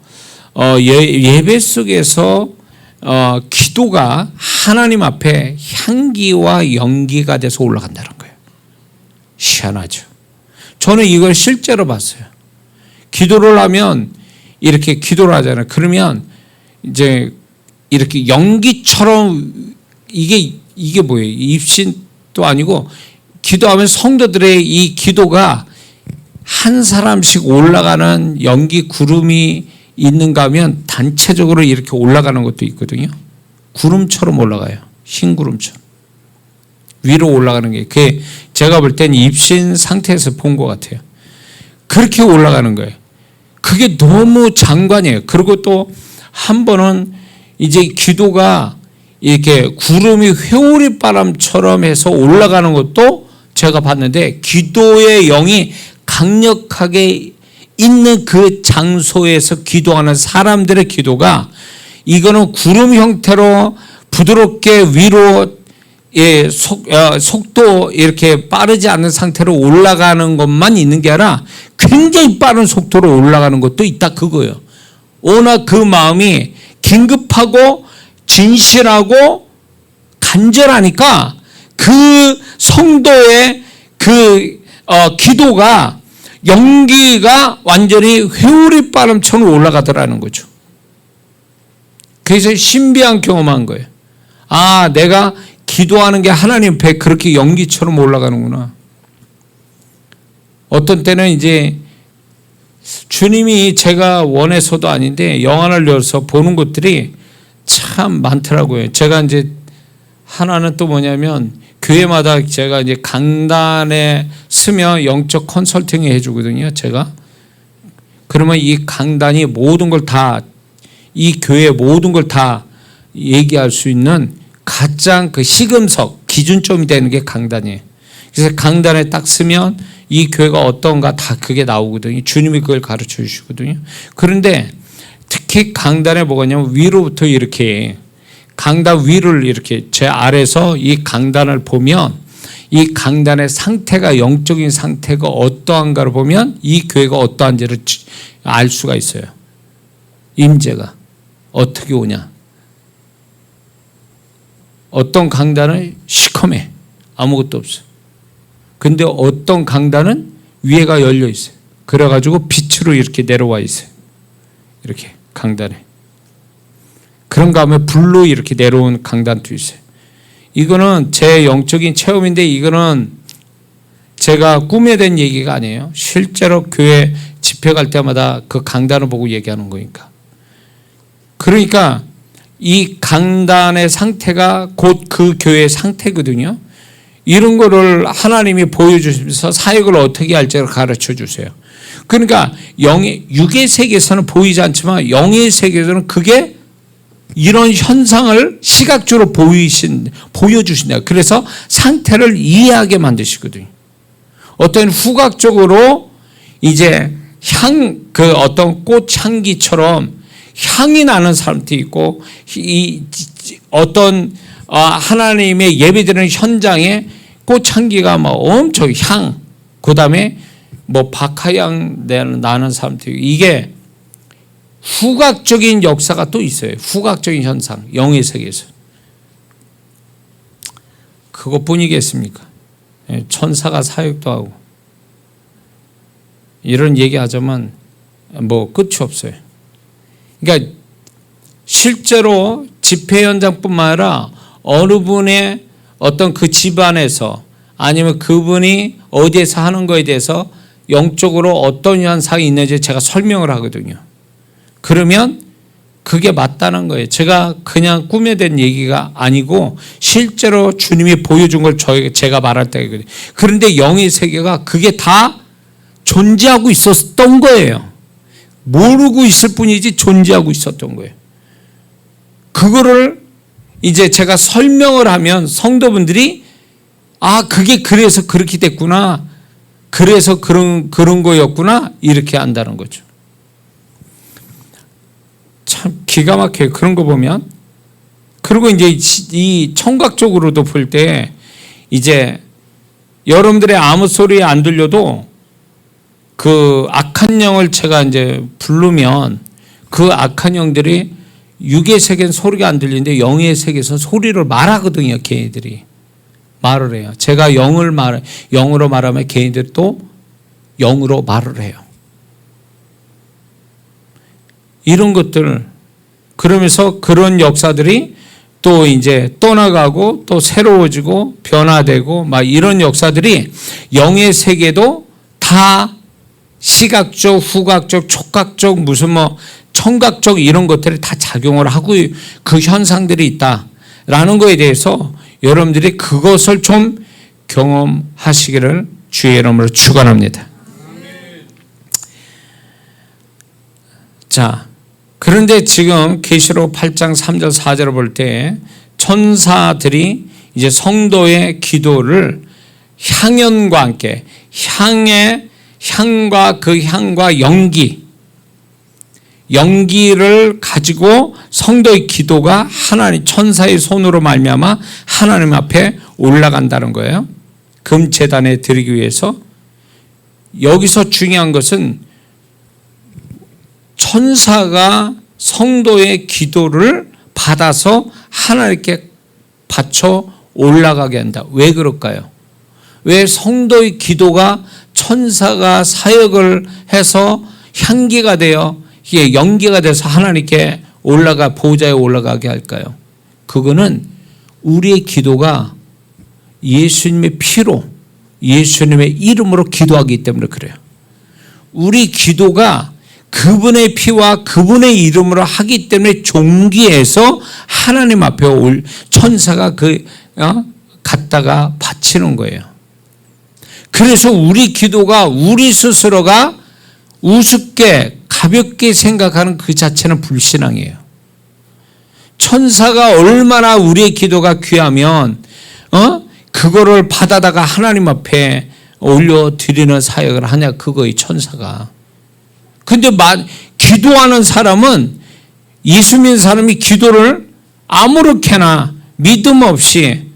기도가 하나님 앞에 향기와 연기가 돼서 올라간다는 거예요. 희한하죠. 저는 이걸 실제로 봤어요. 기도를 하면 이렇게 기도를 하잖아요. 그러면 이제 이렇게 연기처럼 이게 뭐예요? 입신도 아니고 기도하면 성도들의 이 기도가 한 사람씩 올라가는 연기 구름이 있는가 하면 단체적으로 이렇게 올라가는 것도 있거든요. 구름처럼 올라가요. 흰 구름처럼. 위로 올라가는 게 그게 제가 볼 땐 입신 상태에서 본 것 같아요. 그렇게 올라가는 거예요. 그게 너무 장관이에요. 그리고 또 한 번은 이제 기도가 이렇게 구름이 회오리 바람처럼 해서 올라가는 것도 제가 봤는데 기도의 영이 강력하게 있는 그 장소에서 기도하는 사람들의 기도가 이거는 구름 형태로 부드럽게 위로 속도 이렇게 빠르지 않은 상태로 올라가는 것만 있는 게 아니라 굉장히 빠른 속도로 올라가는 것도 있다 그거예요. 워낙 그 마음이 긴급하고 진실하고 간절하니까 그 성도의 그 기도가 연기가 완전히 회오리 바람처럼 올라가더라는 거죠. 그래서 신비한 경험한 거예요. 아, 내가 기도하는 게 하나님 앞에 그렇게 연기처럼 올라가는구나. 어떤 때는 이제 주님이 제가 원해서도 아닌데 영안을 열어서 보는 것들이 참 많더라고요. 제가 이제 하나는 또 뭐냐면 교회마다 제가 이제 강단에 서면 영적 컨설팅을 해주거든요. 제가. 그러면 이 강단이 모든 걸 다, 이 교회 모든 걸 다 얘기할 수 있는 가장 그 시금석, 기준점이 되는 게 강단이에요. 그래서 강단에 딱 서면 이 교회가 어떤가 다 그게 나오거든요. 주님이 그걸 가르쳐 주시거든요. 그런데 특히 강단에 뭐가 있냐면 위로부터 이렇게 강단 위를 이렇게 제 아래서 이 강단을 보면 이 강단의 상태가 영적인 상태가 어떠한가를 보면 이 교회가 어떠한지를 알 수가 있어요. 임재가 어떻게 오냐. 어떤 강단은 시커매. 아무것도 없어. 근데 어떤 강단은 위에가 열려 있어요. 그래가지고 빛으로 이렇게 내려와 있어요. 이렇게 강단에. 그런가 하면 불로 이렇게 내려온 강단도 있어요. 이거는 제 영적인 체험인데 이거는 제가 꿈에 된 얘기가 아니에요. 실제로 교회 집회 갈 때마다 그 강단을 보고 얘기하는 거니까. 그러니까 이 강단의 상태가 곧 그 교회의 상태거든요. 이런 거를 하나님이 보여주시면서 사역을 어떻게 할지를 가르쳐 주세요. 그러니까 육의 세계에서는 보이지 않지만 영의 세계에서는 그게 이런 현상을 시각적으로 보여주신다. 그래서 상태를 이해하게 만드시거든요. 어떤 후각적으로 이제 그 어떤 꽃향기처럼 향이 나는 사람도 있고, 어떤 하나님의 예배드리는 현장에 꽃향기가 막 엄청 그 다음에 뭐 박하향 나는 사람도 있고, 이게 후각적인 역사가 또 있어요. 후각적인 현상, 영의 세계에서. 그것뿐이겠습니까? 천사가 사역도 하고 이런 얘기하자면 뭐 끝이 없어요. 그러니까 실제로 집회 현장뿐만 아니라 어느 분의 어떤 그 집안에서 아니면 그분이 어디에서 하는 거에 대해서 영적으로 어떤 현상이 있는지 제가 설명을 하거든요. 그러면 그게 맞다는 거예요. 제가 그냥 꾸며댄 얘기가 아니고 실제로 주님이 보여준 걸 제가 말할 때거든요. 그런데 영의 세계가 그게 다 존재하고 있었던 거예요. 모르고 있을 뿐이지 존재하고 있었던 거예요. 그거를 이제 제가 설명을 하면 성도분들이 그게 그래서 그렇게 됐구나. 그래서 그런 거였구나. 이렇게 안다는 거죠. 참 기가 막혀요. 그런 거 보면. 그리고 이제 이 청각적으로도 볼 때 이제 여러분들의 아무 소리 안 들려도 그 악한 영을 제가 이제 부르면 그 악한 영들이 육의 세계는 소리가 안 들리는데 영의 세계에서는 소리를 말하거든요. 걔네들이 말을 해요. 제가 영으로 말하면 걔네들이 또 영으로 말을 해요. 이런 것들 그러면서 그런 역사들이 또 이제 떠나가고 또 새로워지고 변화되고 막 이런 역사들이 영의 세계도 다 시각적, 후각적, 촉각적, 무슨 청각적 이런 것들이 다 작용을 하고 그 현상들이 있다라는 거에 대해서 여러분들이 그것을 좀 경험하시기를 주의 이름으로 축원합니다. 자, 그런데 지금 계시록 8장 3절 4절을 볼 때 천사들이 이제 성도의 기도를 향연과 함께 향과 그 향과 연기를 가지고 성도의 기도가 하나님 천사의 손으로 말미암아 하나님 앞에 올라간다는 거예요. 금제단에 드리기 위해서. 여기서 중요한 것은 천사가 성도의 기도를 받아서 하나님께 바쳐 올라가게 한다. 왜 그럴까요? 왜 성도의 기도가 천사가 사역을 해서 향기가 되어 이게 연기가 돼서 하나님께 보호자에 올라가게 할까요? 그거는 우리의 기도가 예수님의 피로 예수님의 이름으로 기도하기 때문에 그래요. 우리 기도가 그분의 피와 그분의 이름으로 하기 때문에 존귀해서 하나님 앞에 천사가 갖다가 바치는 거예요. 그래서 우리 기도가 우리 스스로가 우습게 가볍게 생각하는 그 자체는 불신앙이에요. 천사가 얼마나 우리의 기도가 귀하면 그거를 받아다가 하나님 앞에 올려드리는 사역을 하냐 그거의 천사가. 근데 기도하는 사람은 예수 믿는 사람이 기도를 아무렇게나 믿음 없이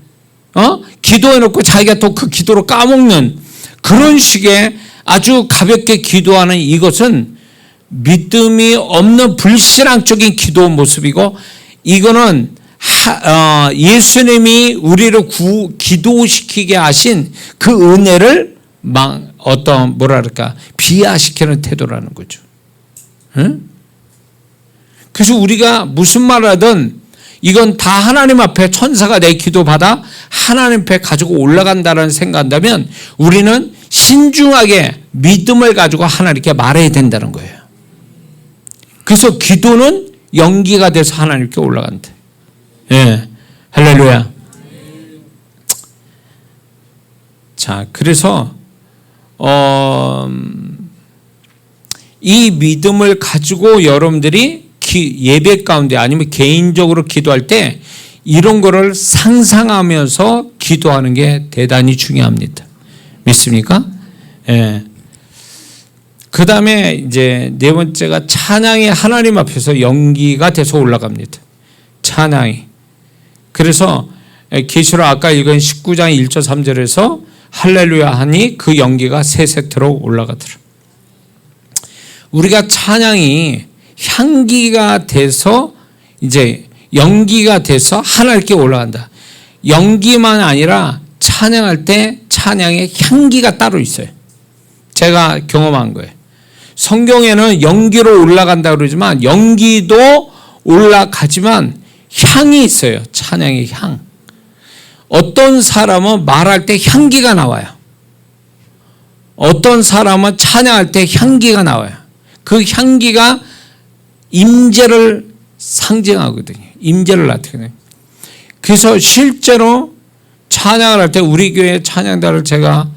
기도해놓고 자기가 또 그 기도를 까먹는 그런 식의 아주 가볍게 기도하는 이것은 믿음이 없는 불신앙적인 기도 모습이고 이거는 예수님이 우리를 기도시키게 하신 그 은혜를 비하시키는 태도라는 거죠. 응? 그래서 우리가 무슨 말을 하든 이건 다 하나님 앞에 천사가 내 기도 받아 하나님 앞에 가지고 올라간다는 생각한다면 우리는 신중하게 믿음을 가지고 하나님께 말해야 된다는 거예요. 그래서 기도는 연기가 돼서 하나님께 올라간다. 예, 할렐루야. 자, 그래서 이 믿음을 가지고 여러분들이 예배 가운데 아니면 개인적으로 기도할 때 이런 거를 상상하면서 기도하는 게 대단히 중요합니다. 믿습니까? 예. 그 다음에 이제 네 번째가 찬양이 하나님 앞에서 연기가 돼서 올라갑니다. 찬양이. 그래서 계시록 아까 읽은 19장 1절 3절에서 할렐루야 하니 그 연기가 세 세트로 올라가더라. 우리가 찬양이 향기가 돼서 이제 연기가 돼서 하나님께 올라간다. 연기만 아니라 찬양할 때 찬양의 향기가 따로 있어요. 제가 경험한 거예요. 성경에는 연기로 올라간다 그러지만 연기도 올라가지만 향이 있어요. 찬양의 향. 어떤 사람은 말할 때 향기가 나와요. 어떤 사람은 찬양할 때 향기가 나와요. 그 향기가 임재를 상징하거든요. 임재를 나타내요. 그래서 실제로 찬양을 할 때 우리 교회 찬양단을 제가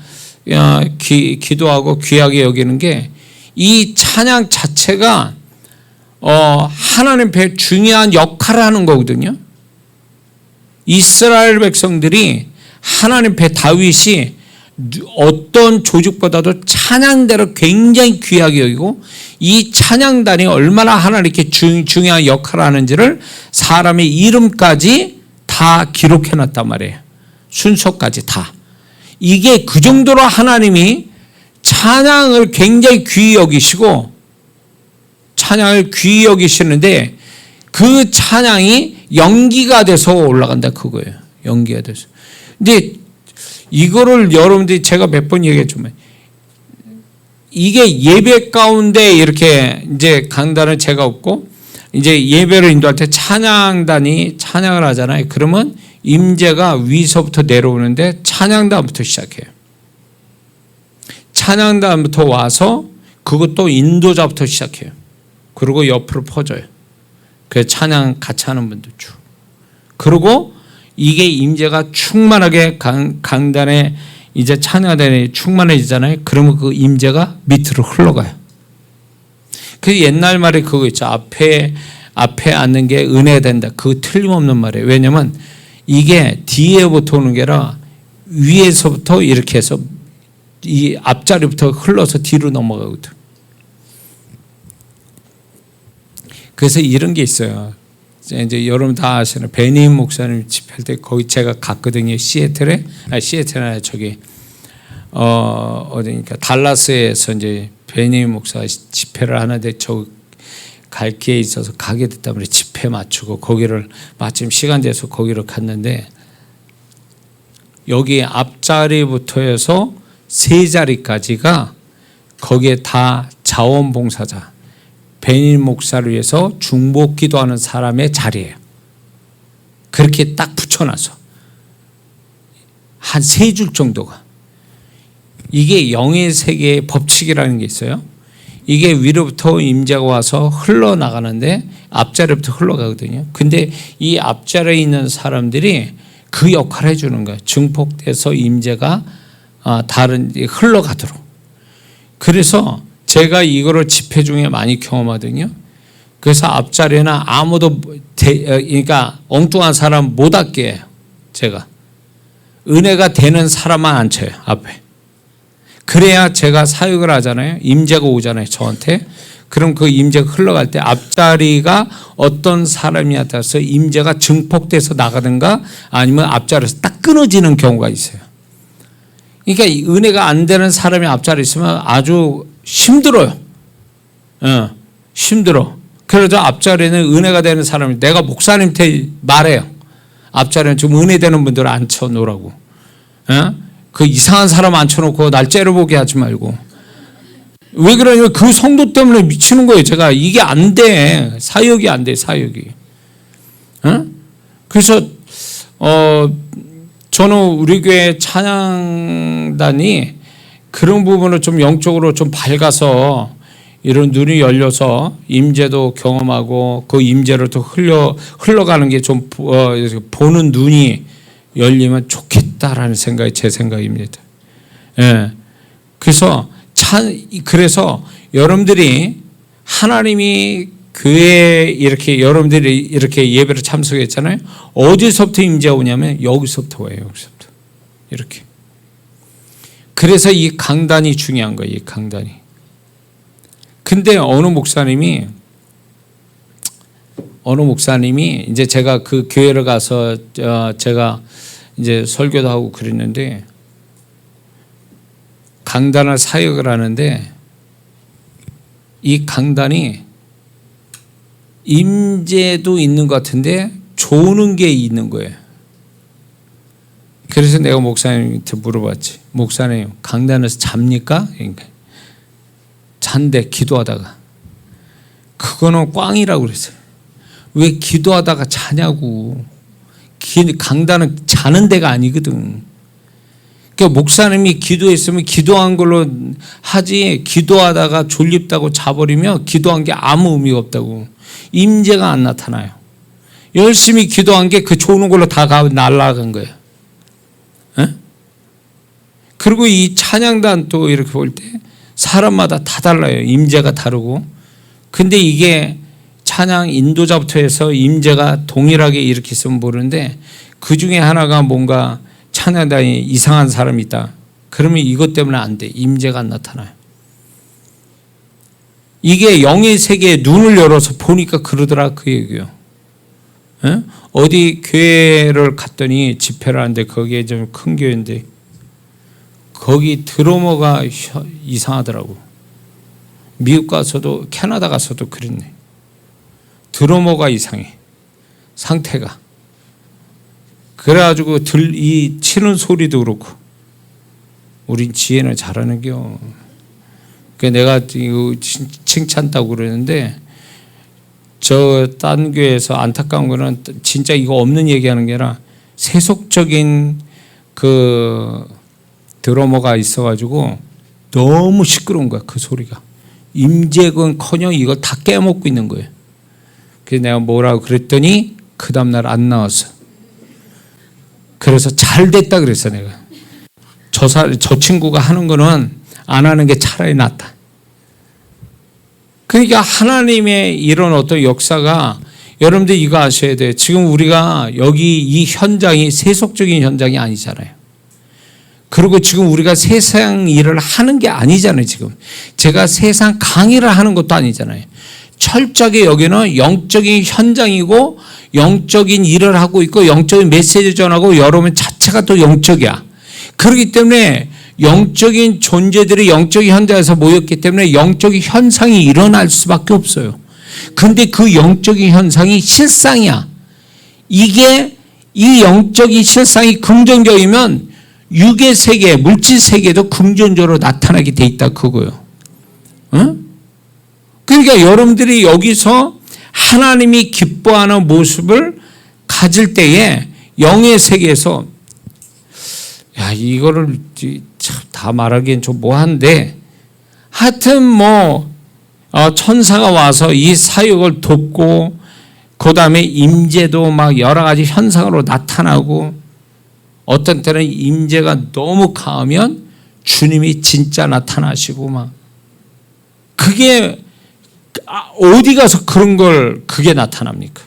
기도하고 귀하게 여기는 게 이 찬양 자체가 하나님 앞에 중요한 역할을 하는 거거든요. 이스라엘 백성들이 하나님 앞에 다윗이 어떤 조직보다도 찬양대로 굉장히 귀하게 여기고 이 찬양단이 얼마나 하나님께 중요한 역할을 하는지를 사람의 이름까지 다 기록해놨단 말이에요. 순서까지 다. 이게 그 정도로 하나님이 찬양을 굉장히 귀히 여기시고 찬양을 귀히 여기시는데 그 찬양이 연기가 돼서 올라간다 그거예요. 연기가 돼서. 근데 이거를 여러분들이 제가 몇 번 얘기했지만 이게 예배 가운데 이렇게 이제 강단을 제가 없고 이제 예배를 인도할 때 찬양단이 찬양을 하잖아요. 그러면 임재가 위서부터 내려오는데 찬양단부터 시작해요. 찬양단부터 와서 그것도 인도자부터 시작해요. 그리고 옆으로 퍼져요. 그 찬양 같이 하는 분들 쭉. 그리고 이게 임재가 충만하게 강단에 이제 찬양단에 충만해지잖아요. 그러면 그 임재가 밑으로 흘러가요. 그 옛날 말에 그거 있죠. 앞에 앉는 게 은혜가 된다. 그거 틀림없는 말이에요. 왜냐면 이게 뒤에부터 오는 게 아니라 위에서부터 이렇게 해서 이 앞자리부터 흘러서 뒤로 넘어가거든. 그래서 이런 게 있어요. 이제 여러분 다 아시는 베니 목사님 집회할 때 거기 제가 갔거든요. 시애틀에 저기 어디니까 달라스에서 이제 베니 목사 집회를 하는데 저 갈 기회 있어서 가게 됐다 말이에요. 집회 맞추고 거기를 마침 시간 돼서 거기를 갔는데 여기 앞자리부터 해서 세 자리까지가 거기에 다 자원봉사자 베니 목사를 위해서 중복 기도하는 사람의 자리예요. 그렇게 딱 붙여놔서 한 세 줄 정도가. 이게 영의 세계의 법칙이라는 게 있어요. 이게 위로부터 임재가 와서 흘러나가는데 앞자리부터 흘러가거든요. 근데 이 앞자리에 있는 사람들이 그 역할을 해주는 거예요. 증폭돼서 임재가 다른 흘러가도록. 그래서 제가 이거를 집회 중에 많이 경험하거든요. 그래서 앞자리에는 아무도 그러니까 엉뚱한 사람 못 앉게 해요. 제가 은혜가 되는 사람만 앉혀요. 앞에. 그래야 제가 사역을 하잖아요. 임재가 오잖아요. 저한테. 그럼 그 임재가 흘러갈 때 앞자리가 어떤 사람이냐에 따라서 임재가 증폭돼서 나가든가 아니면 앞자리에서 딱 끊어지는 경우가 있어요. 그러니까 은혜가 안 되는 사람이 앞자리에 있으면 아주 힘들어요. 힘들어. 그래서 앞자리에는 은혜가 되는 사람이 내가 목사님한테 말해요. 앞자리는 좀 은혜 되는 분들 앉혀놓으라고. 그 이상한 사람 앉혀놓고 날 째려보게 하지 말고. 왜 그러냐면 그 성도 때문에 미치는 거예요. 제가 이게 안 돼. 사역이 안 돼. 사역이. 그래서 저는 우리 교회 찬양단이 그런 부분을 좀 영적으로 좀 밝아서 이런 눈이 열려서 임재도 경험하고 그 임재를 또 흘러가는 게 좀 보는 눈이 열리면 좋겠다라는 생각이 제 생각입니다. 예. 그래서 여러분들이 하나님이 교회에 이렇게 여러분들이 이렇게 예배를 참석했잖아요. 어디서부터 임재가 오냐면 여기서부터 와요. 여기서부터. 이렇게. 그래서 이 강단이 중요한 거예요. 이 강단이. 근데 어느 목사님이 이제 제가 그 교회를 가서 제가 이제 설교도 하고 그랬는데 강단을 사역을 하는데 이 강단이 임재도 있는 것 같은데 조는 게 있는 거예요. 그래서 내가 목사님한테 물어봤지. 목사님 강단에서 잡니까? 그러니까 잔대 기도하다가 그거는 꽝이라고 그랬어요. 왜 기도하다가 자냐고. 강단은 자는 데가 아니거든. 그러니까 목사님이 기도했으면 기도한 걸로 하지, 기도하다가 졸립다고 자버리면 기도한 게 아무 의미가 없다고. 임재가 안 나타나요. 열심히 기도한 게 그 좋은 걸로 다 날아간 거예요. 에? 그리고 이 찬양단 또 이렇게 볼 때 사람마다 다 달라요. 임재가 다르고. 근데 이게 찬양 인도자부터 해서 임재가 동일하게 이렇게 있으면 모르는데, 그 중에 하나가 뭔가 찬양단이 이상한 사람이 있다. 그러면 이것 때문에 안 돼. 임재가 안 나타나요. 이게 영의 세계에 눈을 열어서 보니까 그러더라, 그 얘기예요. 에? 어디 교회를 갔더니 집회를 하는데, 거기에 좀 큰 교회인데 거기 드러머가 이상하더라고. 미국 가서도 캐나다 가서도 그랬네. 드러머가 이상해, 상태가. 그래가지고 이 치는 소리도 그렇고. 우린 지혜는 잘하는겨. 그러니까 내가 이거 칭찬다고 그러는데, 저 딴 교회에서 안타까운 거는 진짜 이거 없는 얘기하는 게 아니라 세속적인 그 드러머가 있어가지고 너무 시끄러운 거야, 그 소리가. 임재건커녕 이걸 다 깨먹고 있는 거예요. 그래서 내가 뭐라고 그랬더니 그 다음날 안 나왔어. 그래서 잘 됐다 그랬어, 내가. 저 친구가 하는 거는 안 하는 게 차라리 낫다. 그러니까 하나님의 이런 어떤 역사가, 여러분들 이거 아셔야 돼요. 지금 우리가 여기 이 현장이 세속적인 현장이 아니잖아요. 그리고 지금 우리가 세상 일을 하는 게 아니잖아요. 지금 제가 세상 강의를 하는 것도 아니잖아요. 철저하게 여기는 영적인 현장이고 영적인 일을 하고 있고 영적인 메시지 전하고 여러분 자체가 또 영적이야. 그렇기 때문에 영적인 존재들이 영적인 현장에서 모였기 때문에 영적인 현상이 일어날 수밖에 없어요. 근데 그 영적인 현상이 실상이야. 이게 이 영적인 실상이 긍정적이면 육의 세계, 물질 세계도 긍정적으로 나타나게 돼 있다, 그거요. 응? 그러니까 여러분들이 여기서 하나님이 기뻐하는 모습을 가질 때에 영의 세계에서, 야, 이거를 참 다 말하기엔 좀 뭐한데, 하여튼 천사가 와서 이 사역을 돕고, 그 다음에 임재도 막 여러 가지 현상으로 나타나고, 어떤 때는 임재가 너무 강하면 주님이 진짜 나타나시고 막. 그게 어디 가서 그런 걸 그게 나타납니까?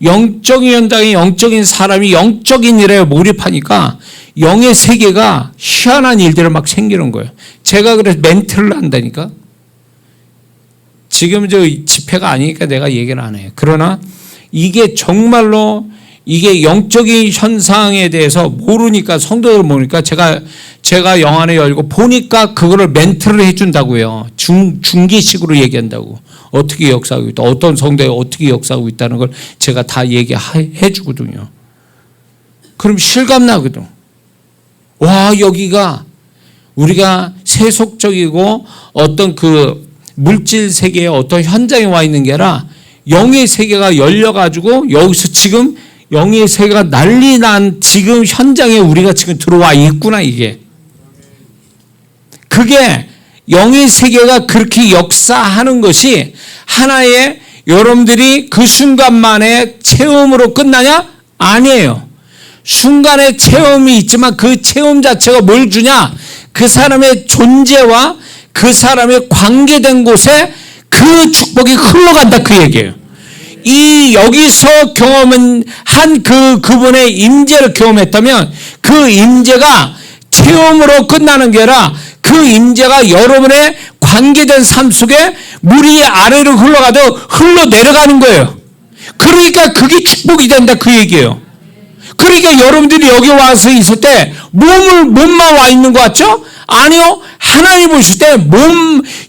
영적인 현장에 영적인 사람이 영적인 일에 몰입하니까 영의 세계가 희한한 일들을 막 생기는 거예요. 제가 그래서 멘트를 한다니까. 지금 저 집회가 아니니까 내가 얘기를 안 해요. 그러나 이게 정말로 이게 영적인 현상에 대해서 모르니까, 성도들 모르니까 제가 영안을 열고 보니까 그거를 멘트를 해준다고요. 중계식으로 얘기한다고. 어떻게 역사하고 있다, 어떤 성도에 어떻게 역사하고 있다는 걸 제가 다 얘기해 주거든요. 그럼 실감나거든. 와, 여기가 우리가 세속적이고 어떤 그 물질 세계의 어떤 현장에 와 있는 게 아니라 영의 세계가 열려가지고 여기서 지금 영의 세계가 난리 난 지금 현장에 우리가 지금 들어와 있구나, 이게. 그게 영의 세계가 그렇게 역사하는 것이 하나의 여러분들이 그 순간만의 체험으로 끝나냐? 아니에요. 순간의 체험이 있지만 그 체험 자체가 뭘 주냐? 그 사람의 존재와 그 사람의 관계된 곳에 그 축복이 흘러간다, 그 얘기예요. 이 여기서 경험은 한 그분의 임재를 경험했다면 그 임재가 체험으로 끝나는 게 아니라 그 임재가 여러분의 관계된 삶 속에 물이 아래로 흘러가도 흘러내려가는 거예요. 그러니까 그게 축복이 된다, 그 얘기예요. 그러니까 여러분들이 여기 와서 있을 때 몸만 와 있는 것 같죠? 아니요. 하나님 보실 때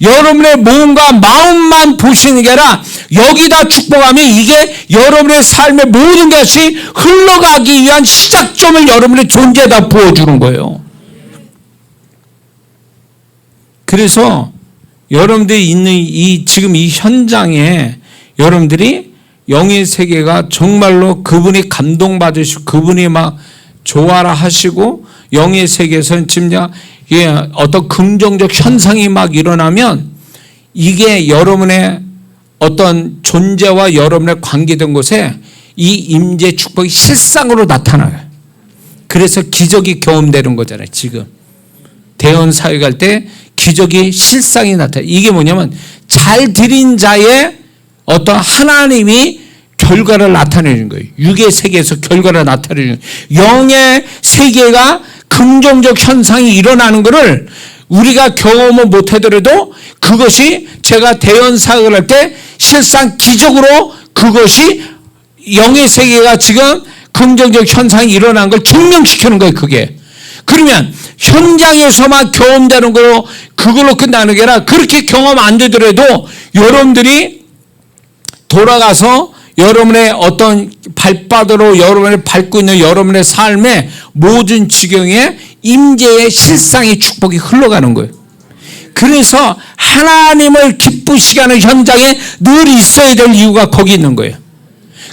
여러분의 몸과 마음만 보시는 게 아니라 여기다 축복하면 이게 여러분의 삶의 모든 것이 흘러가기 위한 시작점을 여러분의 존재에다 부어주는 거예요. 그래서 여러분들이 있는 지금 이 현장에 여러분들이 영의 세계가 정말로 그분이 감동받으시고 그분이 막 좋아라 하시고 영의 세계에서는 진짜 어떤 긍정적 현상이 막 일어나면 이게 여러분의 어떤 존재와 여러분의 관계된 곳에 이 임재 축복이 실상으로 나타나요. 그래서 기적이 경험되는 거잖아요. 지금 대언 사회 갈 때 기적이 실상이 나타나요. 이게 뭐냐면 잘 드린 자의 어떤 하나님이 결과를 나타내는 거예요. 육의 세계에서 결과를 나타내는 거예요. 영의 세계가 긍정적 현상이 일어나는 것을 우리가 경험을 못하더라도 그것이 제가 대언 사역을 할 때 실상 기적으로 그것이 영의 세계가 지금 긍정적 현상이 일어난 걸 증명시키는 거예요. 그게. 그러면 현장에서만 경험되는 거로 그걸로 끝나는 게 아니라 그렇게 경험 안 되더라도 여러분들이 돌아가서 여러분의 어떤 발바닥으로 여러분을 밟고 있는 여러분의 삶의 모든 지경에 임재의 실상의 축복이 흘러가는 거예요. 그래서 하나님을 기쁘시게 하는 현장에 늘 있어야 될 이유가 거기 있는 거예요.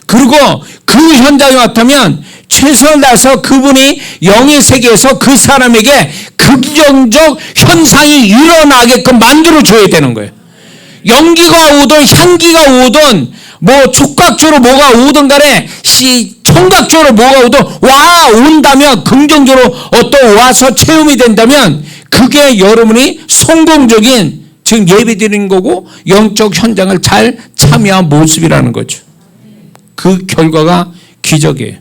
그리고 그 현장에 왔다면 최선을 다해서 그분이 영의 세계에서 그 사람에게 긍정적 현상이 일어나게끔 만들어줘야 되는 거예요. 연기가 오든 향기가 오든 뭐 촉각적으로 뭐가 오든 간에 청각적으로 뭐가 오든 온다면 긍정적으로 어떤 와서 체험이 된다면 그게 여러분이 성공적인 지금 예배드리는 거고 영적 현장을 잘 참여한 모습이라는 거죠. 그 결과가 기적이에요.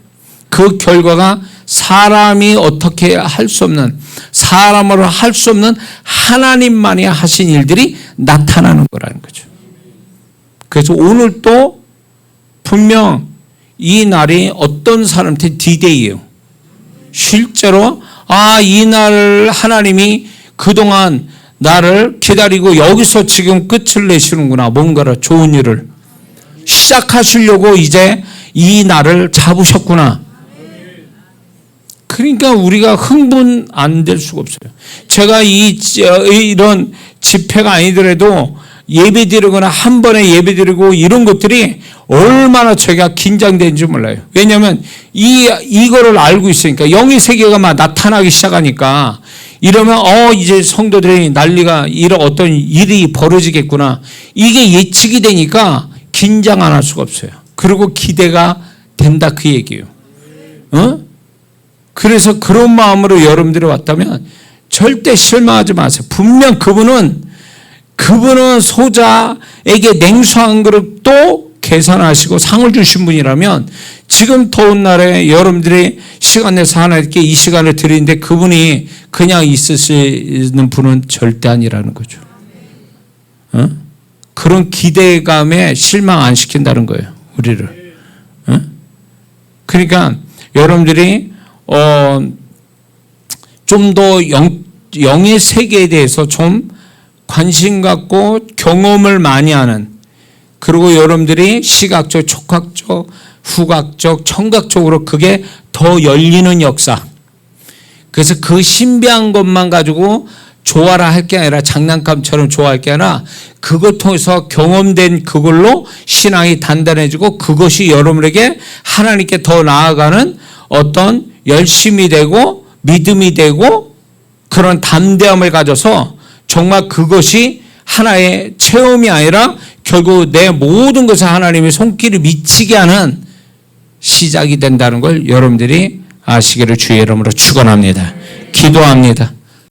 그 결과가 사람이 어떻게 할 수 없는 사람으로 할 수 없는 하나님만이 하신 일들이 나타나는 거라는 거죠. 그래서 오늘 또 분명 이 날이 어떤 사람한테 D-Day예요. 실제로 이 날 하나님이 그동안 나를 기다리고 여기서 지금 끝을 내시는구나. 뭔가를 좋은 일을 시작하시려고 이제 이 날을 잡으셨구나. 그러니까 우리가 흥분 안 될 수가 없어요. 제가 이런 집회가 아니더라도 예배 드리거나 한 번에 예배 드리고 이런 것들이 얼마나 제가 긴장되는지 몰라요. 왜냐하면 이거를 알고 있으니까 영의 세계가 막 나타나기 시작하니까 이러면 이제 성도들이 난리가 이런 어떤 일이 벌어지겠구나. 이게 예측이 되니까 긴장 안 할 수가 없어요. 그리고 기대가 된다 그 얘기예요. 그래서 그런 마음으로 여러분들이 왔다면 절대 실망하지 마세요. 분명 그분은 소자에게 냉수 한 그릇도 계산하시고 상을 주신 분이라면 지금 더운 날에 여러분들이 시간 내서 하나님께 이 시간을 드리는데 그분이 그냥 있으시는 분은 절대 아니라는 거죠. 그런 기대감에 실망 안 시킨다는 거예요. 우리를. 그러니까 여러분들이 좀 더 영의 세계에 대해서 좀 관심 갖고 경험을 많이 하는, 그리고 여러분들이 시각적, 촉각적, 후각적, 청각적으로 그게 더 열리는 역사. 그래서 그 신비한 것만 가지고 좋아라 할 게 아니라 장난감처럼 좋아할 게 아니라 그걸 통해서 경험된 그걸로 신앙이 단단해지고 그것이 여러분에게 하나님께 더 나아가는 어떤 열심이 되고 믿음이 되고 그런 담대함을 가져서 정말 그것이 하나의 체험이 아니라 결국 내 모든 것에 하나님의 손길을 미치게 하는 시작이 된다는 걸 여러분들이 아시기를 주의 이름으로 축원합니다. 기도합니다.